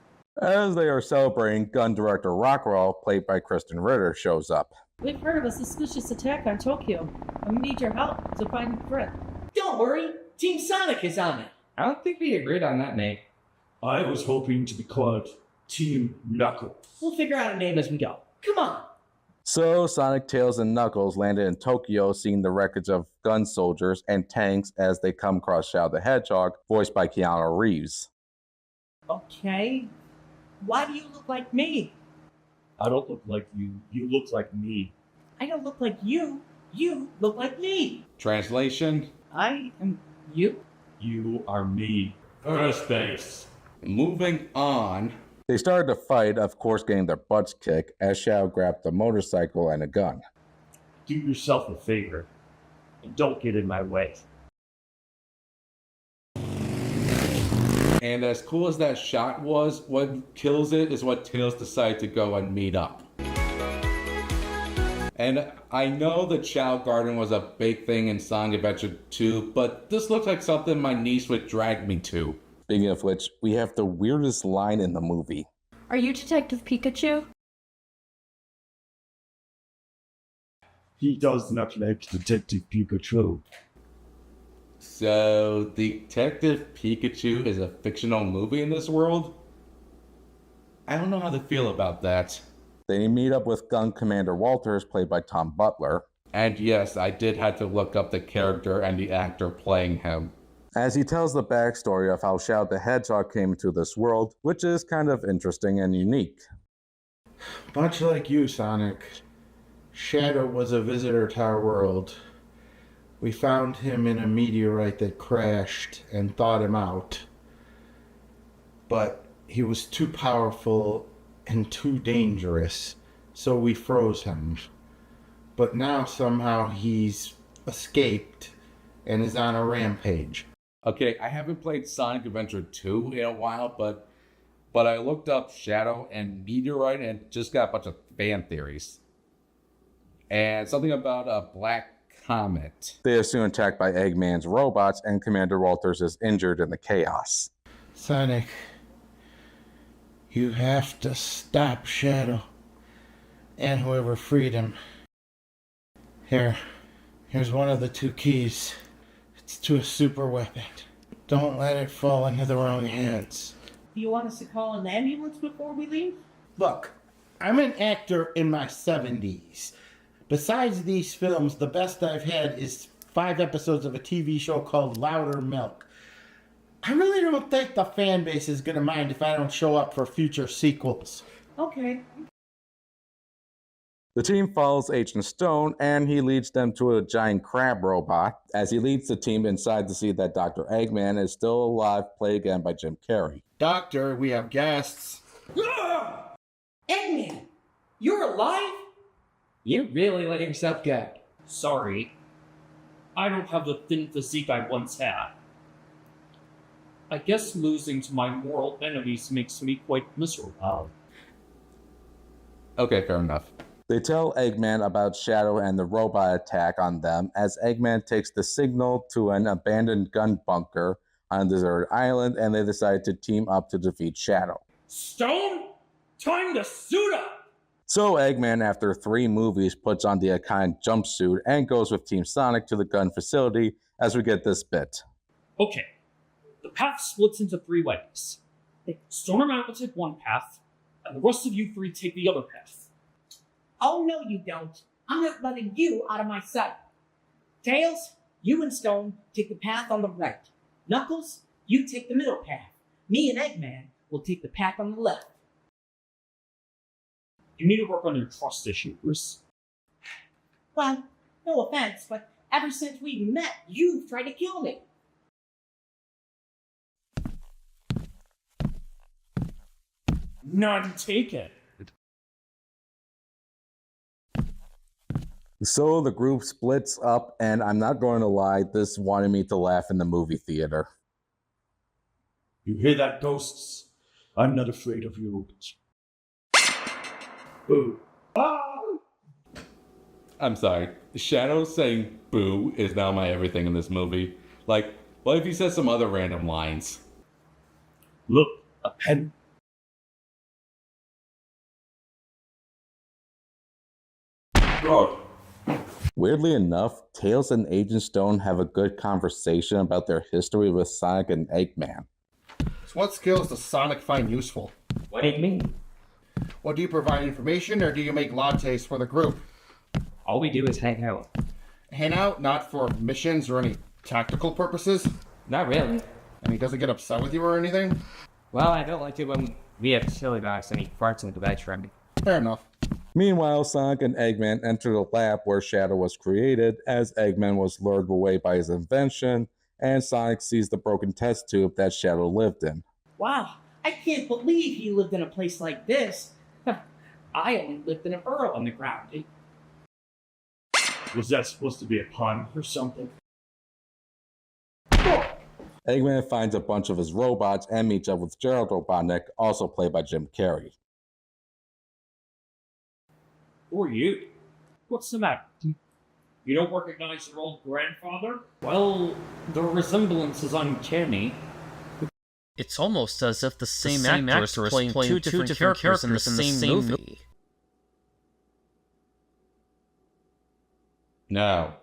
Speaker 20: As they are celebrating, gun director Rockwell, played by Kristen Ritter, shows up.
Speaker 23: We've heard of a suspicious attack on Tokyo, and we need your help to find the threat.
Speaker 25: Don't worry, Team Sonic is on it.
Speaker 10: I don't think we agreed on that name.
Speaker 18: I was hoping to be called Team Knuckles.
Speaker 25: We'll figure out a name as we go. Come on.
Speaker 20: So Sonic, Tails, and Knuckles landed in Tokyo, seeing the wreckage of gun soldiers and tanks as they come across Shadow the Hedgehog, voiced by Keanu Reeves.
Speaker 25: Okay. Why do you look like me?
Speaker 18: I don't look like you. You look like me.
Speaker 25: I don't look like you. You look like me.
Speaker 10: Translation?
Speaker 25: I am you.
Speaker 18: You are me. First base.
Speaker 10: Moving on.
Speaker 20: They started to fight, of course getting their butts kicked, as Shadow grabbed a motorcycle and a gun.
Speaker 18: Do yourself a favor, and don't get in my way.
Speaker 10: And as cool as that shot was, what kills it is what Tails decided to go and meet up. And I know the Chow Garden was a big thing in Sonic Adventure 2, but this looks like something my niece would drag me to.
Speaker 20: Speaking of which, we have the weirdest line in the movie.
Speaker 23: Are you Detective Pikachu?
Speaker 18: He does not like Detective Pikachu.
Speaker 10: So, Detective Pikachu is a fictional movie in this world? I don't know how to feel about that.
Speaker 20: They meet up with Gun Commander Walters, played by Tom Butler.
Speaker 9: And yes, I did have to look up the character and the actor playing him.
Speaker 20: As he tells the backstory of how Shadow the Hedgehog came into this world, which is kind of interesting and unique.
Speaker 5: Much like you, Sonic, Shadow was a visitor to our world. We found him in a meteorite that crashed and thawed him out. But he was too powerful and too dangerous, so we froze him. But now somehow he's escaped and is on a rampage.
Speaker 10: Okay, I haven't played Sonic Adventure 2 in a while, but I looked up Shadow and Meteorite and just got a bunch of fan theories. And something about a black comet.
Speaker 20: They are soon attacked by Eggman's robots, and Commander Walters is injured in the chaos.
Speaker 5: Sonic, you have to stop Shadow and whoever freed him. Here's one of the 2 keys. It's to a super weapon. Don't let it fall into the wrong hands.
Speaker 25: Do you want us to call an ambulance before we leave?
Speaker 5: Look, I'm an actor in my 70s. Besides these films, the best I've had is 5 episodes of a TV show called Louder Milk. I really don't think the fan base is going to mind if I don't show up for future sequels.
Speaker 25: Okay.
Speaker 20: The team follows Agent Stone, and he leads them to a giant crab robot. As he leads the team inside to see that Dr. Eggman is still alive, played again by Jim Carrey.
Speaker 5: Doctor, we have guests.
Speaker 1: Eggman, you're alive?
Speaker 21: You really let yourself go.
Speaker 11: Sorry. I don't have the thin physique I once had. I guess losing to my mortal enemies makes me quite miserable.
Speaker 10: Okay, fair enough.
Speaker 20: They tell Eggman about Shadow and the robot attack on them as Eggman takes the signal to an abandoned gun bunker on a deserted island, and they decide to team up to defeat Shadow.
Speaker 11: Stone, time to suit up!
Speaker 20: So Eggman, after 3 movies, puts on the iconic jumpsuit and goes with Team Sonic to the gun facility as we get this bit.
Speaker 11: Okay, the path splits into 3 ways. Stone and I will take one path, and the rest of you 3 take the other path.
Speaker 1: Oh, no, you don't. I'm not letting you out of my sight. Tails, you and Stone take the path on the right. Knuckles, you take the middle path. Me and Eggman will take the path on the left.
Speaker 11: You need to work on your trust issues.
Speaker 1: Well, no offense, but ever since we met, you've tried to kill me.
Speaker 11: None taken.
Speaker 20: So the group splits up, and I'm not going to lie, this wanted me to laugh in the movie theater.
Speaker 18: You hear that, ghosts? I'm not afraid of you.
Speaker 11: Boo.
Speaker 10: I'm sorry. Shadow saying boo is now my everything in this movie. Like, what if he said some other random lines?
Speaker 18: Look, a pen.
Speaker 10: God.
Speaker 20: Weirdly enough, Tails and Agent Stone have a good conversation about their history with Sonic and Eggman.
Speaker 2: So what skills does Sonic find useful?
Speaker 21: What do you mean?
Speaker 2: Well, do you provide information or do you make lattes for the group?
Speaker 21: All we do is hang out.
Speaker 2: Hang out, not for missions or any tactical purposes?
Speaker 21: Not really.
Speaker 2: And he doesn't get upset with you or anything?
Speaker 21: Well, I don't like it when we have chili dogs and he farts in the bedroom.
Speaker 2: Fair enough.
Speaker 20: Meanwhile, Sonic and Eggman enter the lab where Shadow was created, as Eggman was lured away by his invention, and Sonic sees the broken test tube that Shadow lived in.
Speaker 1: Wow, I can't believe he lived in a place like this. I only lived in a burrow on the ground.
Speaker 18: Was that supposed to be a pun or something?
Speaker 20: Eggman finds a bunch of his robots and meets up with Gerald Robotnik, also played by Jim Carrey.
Speaker 11: Who are you? What's the matter? You don't recognize your old grandfather? Well, the resemblance is uncanny.
Speaker 6: It's almost as if the same actress is playing two different characters in the same movie.
Speaker 10: No.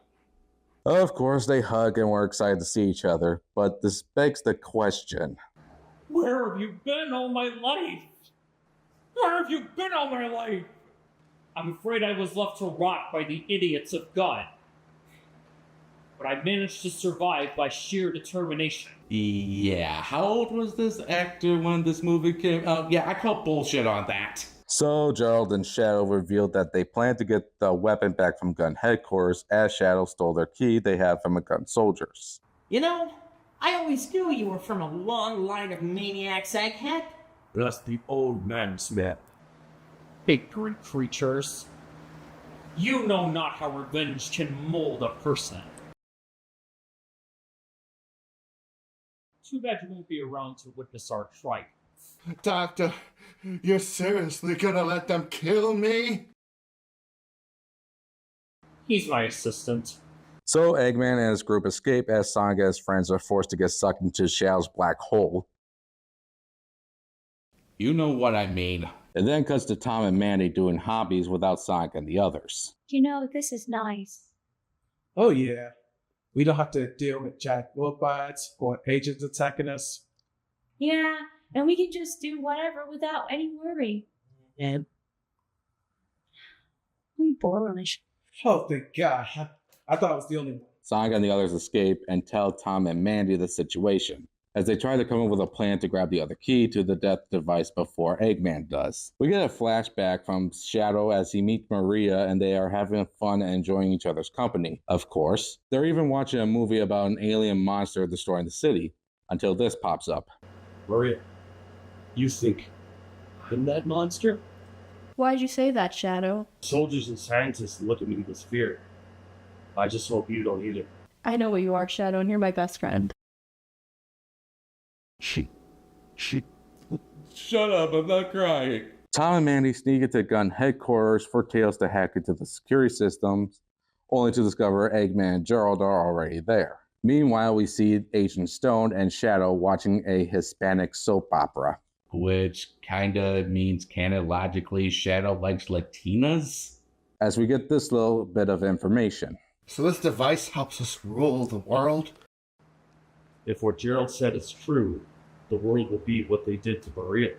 Speaker 20: Of course, they hug and we're excited to see each other, but this begs the question.
Speaker 11: Where have you been all my life? Where have you been all my life? I'm afraid I was left to rot by the idiots of God. But I managed to survive by sheer determination.
Speaker 10: Yeah, how old was this actor when this movie came out? Yeah, I call bullshit on that.
Speaker 20: So Gerald and Shadow revealed that they planned to get the weapon back from gun headquarters as Shadow stole their key they had from the gun soldiers.
Speaker 1: You know, I always knew you were from a long line of maniacs, Egghead.
Speaker 18: Bless the old man, Smith.
Speaker 11: Ignorant creatures. You know not how revenge can mold a person. Too bad you won't be around to witness our triumph.
Speaker 5: Doctor, you're seriously gonna let them kill me?
Speaker 11: He's my assistant.
Speaker 20: So Eggman and his group escape as Sonic and his friends are forced to get sucked into Shadow's black hole.
Speaker 10: You know what I mean.
Speaker 20: It then cuts to Tom and Mandy doing hobbies without Sonic and the others.
Speaker 8: You know, this is nice.
Speaker 24: Oh yeah. We don't have to deal with giant robots or agents attacking us.
Speaker 8: Yeah, and we can just do whatever without any worry.
Speaker 1: And
Speaker 8: I'm bored.
Speaker 24: Oh, thank God. I thought I was the only one.
Speaker 20: Sonic and the others escape and tell Tom and Mandy the situation, as they try to come up with a plan to grab the other key to the death device before Eggman does. We get a flashback from Shadow as he meets Maria and they are having fun and enjoying each other's company. Of course, they're even watching a movie about an alien monster destroying the city, until this pops up.
Speaker 18: Maria, you think I'm that monster?
Speaker 23: Why'd you say that, Shadow?
Speaker 18: Soldiers and scientists look at me with fear. I just hope you don't either.
Speaker 23: I know what you are, Shadow, and you're my best friend.
Speaker 18: She.
Speaker 10: Shut up, I'm not crying.
Speaker 20: Tom and Mandy sneak into gun headquarters for Tails to hack into the security systems, only to discover Eggman and Gerald are already there. Meanwhile, we see Agent Stone and Shadow watching a Hispanic soap opera.
Speaker 10: Which kinda means canologically Shadow likes Latinas?
Speaker 20: As we get this little bit of information.
Speaker 5: So this device helps us rule the world?
Speaker 18: If what Gerald said is true, the world will be what they did to Maria.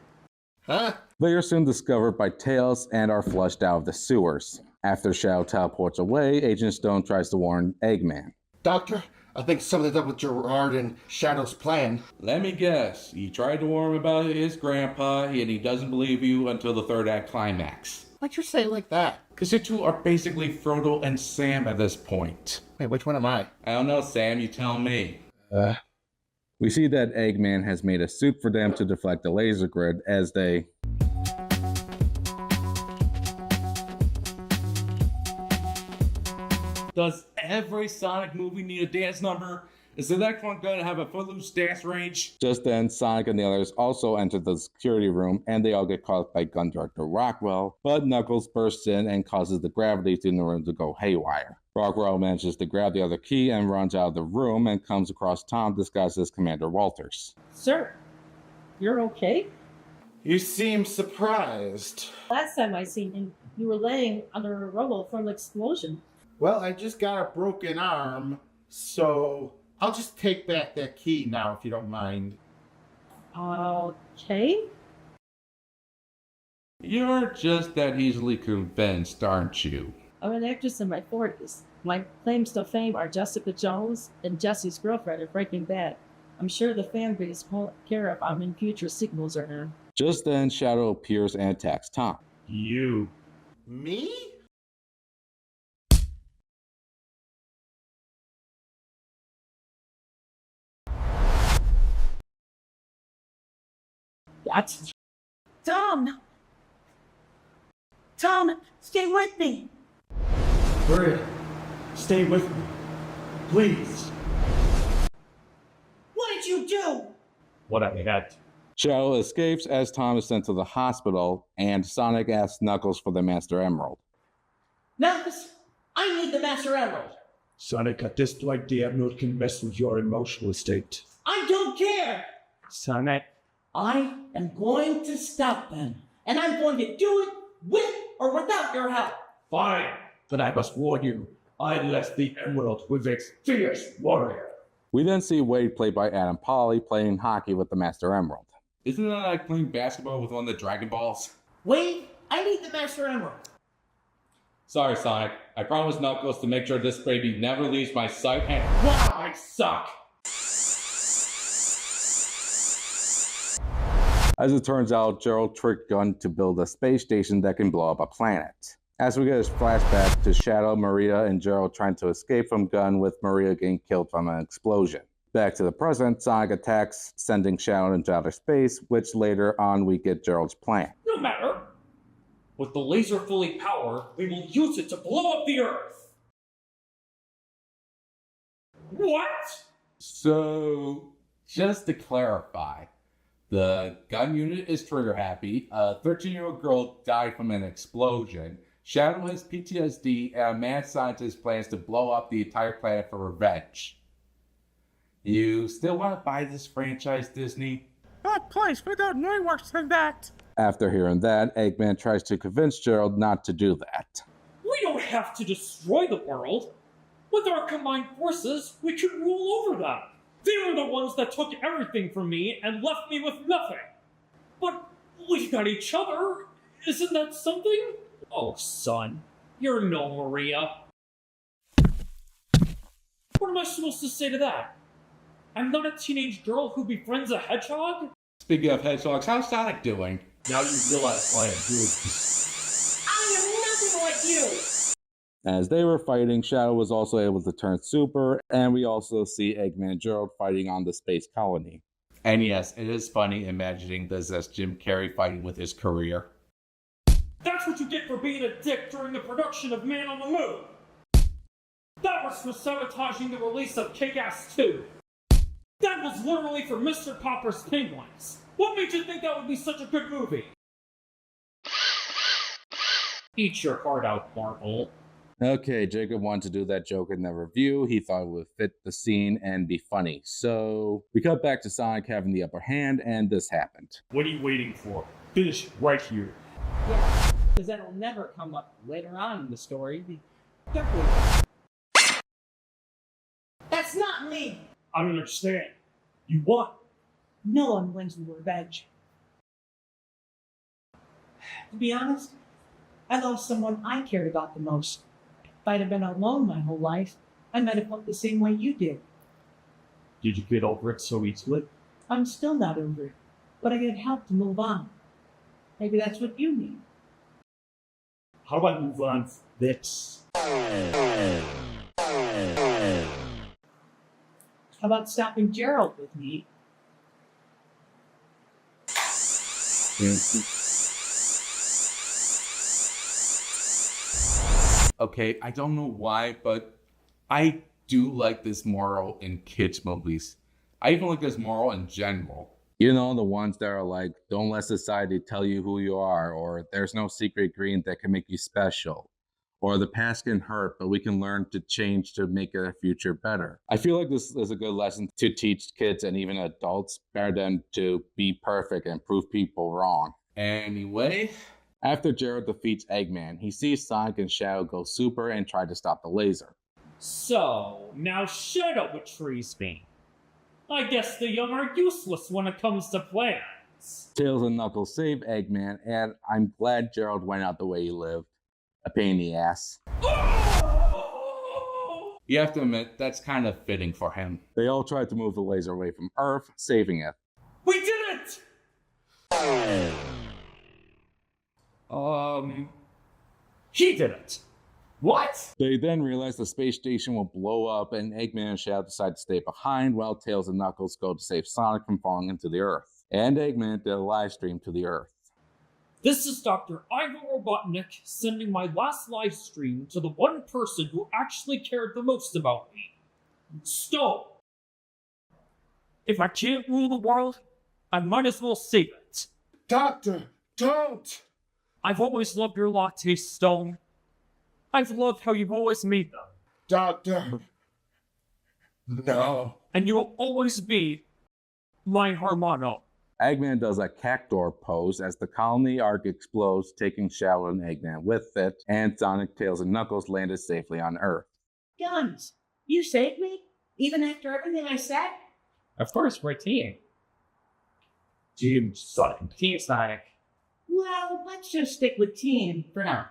Speaker 5: Huh?
Speaker 20: They are soon discovered by Tails and are flushed out of the sewers. After Shadow teleports away, Agent Stone tries to warn Eggman.
Speaker 5: Doctor, I think something's up with Gerard and Shadow's plan.
Speaker 10: Let me guess. You tried to warn him about his grandpa, and he doesn't believe you until the third act climax.
Speaker 5: Why'd you say it like that?
Speaker 10: Because you two are basically Frodo and Sam at this point.
Speaker 5: Wait, which one am I?
Speaker 10: I don't know, Sam. You tell me.
Speaker 20: We see that Eggman has made a suit for them to deflect the laser grid as they...
Speaker 10: Does every Sonic movie need a dance number? Is the next one going to have a footloose dance range?
Speaker 20: Just then, Sonic and the others also enter the security room, and they all get caught by gun director Rockwell, but Knuckles bursts in and causes the gravity in the room to go haywire. Rockwell manages to grab the other key and runs out of the room and comes across Tom disguised as Commander Walters.
Speaker 23: Sir, you're okay?
Speaker 5: You seem surprised.
Speaker 23: Last time I seen you, you were laying under a rubble from an explosion.
Speaker 5: Well, I just got a broken arm, so I'll just take back that key now if you don't mind.
Speaker 23: Okay.
Speaker 10: You're just that easily convinced, aren't you?
Speaker 23: I'm an actress in my 40s. My claims to fame are Jessica Jones and Jesse's girlfriend in Breaking Bad. I'm sure the fan base won't care if I'm in future sequels or not.
Speaker 20: Just then, Shadow appears and attacks Tom.
Speaker 18: You.
Speaker 5: Me?
Speaker 1: What? Tom! Tom, stay with me!
Speaker 18: Maria, stay with me. Please.
Speaker 1: What did you do?
Speaker 18: What I had to.
Speaker 20: Shadow escapes as Tom is sent to the hospital, and Sonic asks Knuckles for the Master Emerald.
Speaker 1: Knuckles, I need the Master Emerald.
Speaker 18: Sonic, at this point, the Emerald can mess with your emotional state.
Speaker 1: I don't care!
Speaker 18: Sonic.
Speaker 1: I am going to stop them, and I'm going to do it with or without your help.
Speaker 18: Fine, but I must warn you, I left the Emerald with its fierce warrior.
Speaker 20: We then see Wade, played by Adam Pally, playing hockey with the Master Emerald.
Speaker 10: Isn't that like playing basketball with one of the Dragon Balls?
Speaker 1: Wade, I need the Master Emerald.
Speaker 10: Sorry, Sonic. I promised Knuckles to make sure this baby never leaves my sight, and wow, I suck!
Speaker 20: As it turns out, Gerald tricked Gun to build a space station that can blow up a planet. As we get a flashback to Shadow, Maria, and Gerald trying to escape from Gun, with Maria getting killed from an explosion. Back to the present, Sonic attacks, sending Shadow into outer space, which later on we get Gerald's plan.
Speaker 11: No matter. With the laser fully powered, we will use it to blow up the Earth. What?
Speaker 10: So, just to clarify, the gun unit is trigger happy, a 13-year-old girl died from an explosion, Shadow has PTSD, and a mad scientist plans to blow up the entire planet for revenge. You still want to buy this franchise, Disney?
Speaker 7: But please, we got way worse than that.
Speaker 20: After hearing that, Eggman tries to convince Gerald not to do that.
Speaker 11: We don't have to destroy the world. With our combined forces, we can rule over them. They were the ones that took everything from me and left me with nothing. But we've got each other. Isn't that something? Oh, son, you're no Maria. What am I supposed to say to that? I'm not a teenage girl who befriends a hedgehog?
Speaker 10: Speaking of hedgehogs, how's Sonic doing?
Speaker 11: Now you realize why I'm doing
Speaker 1: I am nothing like you!
Speaker 20: As they were fighting, Shadow was also able to turn super, and we also see Eggman and Gerald fighting on the space colony.
Speaker 10: And yes, it is funny imagining this as Jim Carrey fighting with his career.
Speaker 11: That's what you get for being a dick during the production of Man on the Moon! That was for sabotaging the release of Kick-Ass 2! That was literally for Mr. Popper's Penguins! What made you think that would be such a good movie? Eat your heart out, Marvel.
Speaker 20: Okay, Jacob wanted to do that joke in the review. He thought it would fit the scene and be funny. So we cut back to Sonic having the upper hand, and this happened.
Speaker 11: What are you waiting for? Finish right here.
Speaker 25: Yeah, because that'll never come up later on in the story. Definitely. That's not me!
Speaker 11: I don't understand. You won.
Speaker 25: No one wins with revenge. To be honest, I lost someone I cared about the most. If I'd have been alone my whole life, I might have felt the same way you did.
Speaker 11: Did you get over it so easily?
Speaker 25: I'm still not over it, but I get help to move on. Maybe that's what you need.
Speaker 11: How do I move on from this?
Speaker 25: How about stopping Gerald with me?
Speaker 10: Okay, I don't know why, but I do like this moral in kids' movies. I even like this moral in general.
Speaker 20: You know, the ones that are like, don't let society tell you who you are, or there's no secret ingredient that can make you special, or the past can hurt, but we can learn to change to make our future better. I feel like this is a good lesson to teach kids and even adults, better than to be perfect and prove people wrong.
Speaker 10: Anyway,
Speaker 20: after Gerald defeats Eggman, he sees Sonic and Shadow go super and try to stop the laser.
Speaker 11: So, now Shadow betrays me. I guess the young are useless when it comes to plans.
Speaker 20: Tails and Knuckles save Eggman, and I'm glad Gerald went out the way he lived. A pain in the ass.
Speaker 10: You have to admit, that's kind of fitting for him.
Speaker 20: They all tried to move the laser away from Earth, saving it.
Speaker 11: We did it! He did it. What?
Speaker 20: They then realize the space station will blow up, and Eggman and Shadow decide to stay behind while Tails and Knuckles go to save Sonic from falling into the Earth. And Eggman did a live stream to the Earth.
Speaker 11: This is Dr. Ivan Robotnik sending my last live stream to the one person who actually cared the most about me. Stone. If I can't rule the world, I might as well save it.
Speaker 24: Doctor, don't!
Speaker 11: I've always loved your lattes, Stone. I've loved how you've always made them.
Speaker 24: Doctor. No.
Speaker 11: And you'll always be my Harmono.
Speaker 20: Eggman does a cactuar pose as the colony arc explodes, taking Shadow and Eggman with it, and Sonic, Tails, and Knuckles landed safely on Earth.
Speaker 25: Guns, you saved me? Even after everything I said?
Speaker 21: Of course, we're team.
Speaker 11: Team Sonic.
Speaker 21: Team Sonic.
Speaker 25: Well, let's just stick with team for now.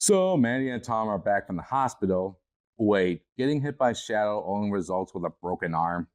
Speaker 20: So Mandy and Tom are back from the hospital. Wait, getting hit by Shadow only results with a broken arm?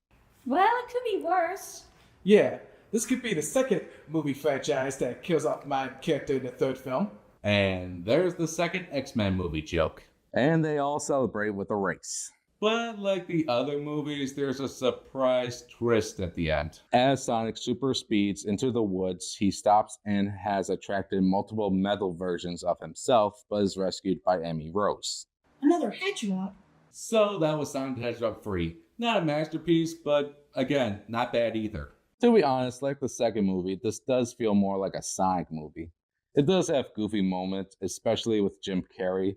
Speaker 8: Well, it could be worse.
Speaker 24: Yeah, this could be the second movie franchise that kills off my character in the third film.
Speaker 10: And there's the second X-Men movie joke.
Speaker 20: And they all celebrate with a race.
Speaker 10: But like the other movies, there's a surprise twist at the end.
Speaker 20: As Sonic super speeds into the woods, he stops and has attracted multiple metal versions of himself, but is rescued by Emmy Rose.
Speaker 1: Another hedgehog?
Speaker 10: So that was Sonic the Hedgehog 3. Not a masterpiece, but again, not bad either.
Speaker 20: To be honest, like the second movie, this does feel more like a Sonic movie. It does have goofy moments, especially with Jim Carrey,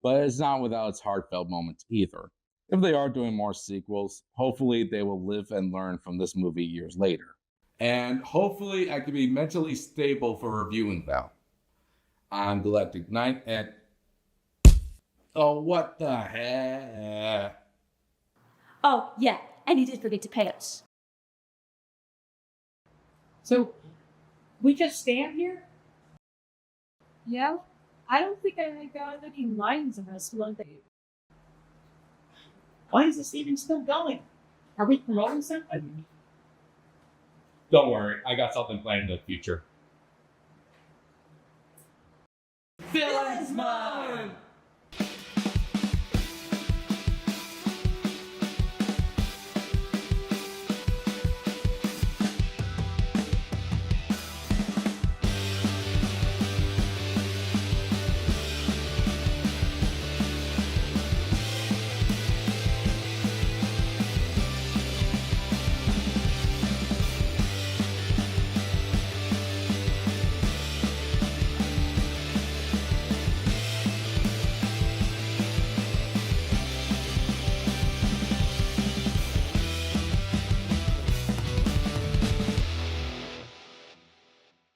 Speaker 20: but it's not without its heartfelt moments either. If they are doing more sequels, hopefully they will live and learn from this movie years later.
Speaker 10: And hopefully I can be mentally stable for reviewing them. I'm Galactic Knight and... Oh, what the heck?
Speaker 8: Oh, yeah, and he did forget to pay us.
Speaker 1: So, we just stand here?
Speaker 23: Yeah, I don't think I got any lines in this one.
Speaker 1: Why is this even still going? Are we promoting something?
Speaker 10: Don't worry, I got something planned in the future.
Speaker 1: Villain's mine!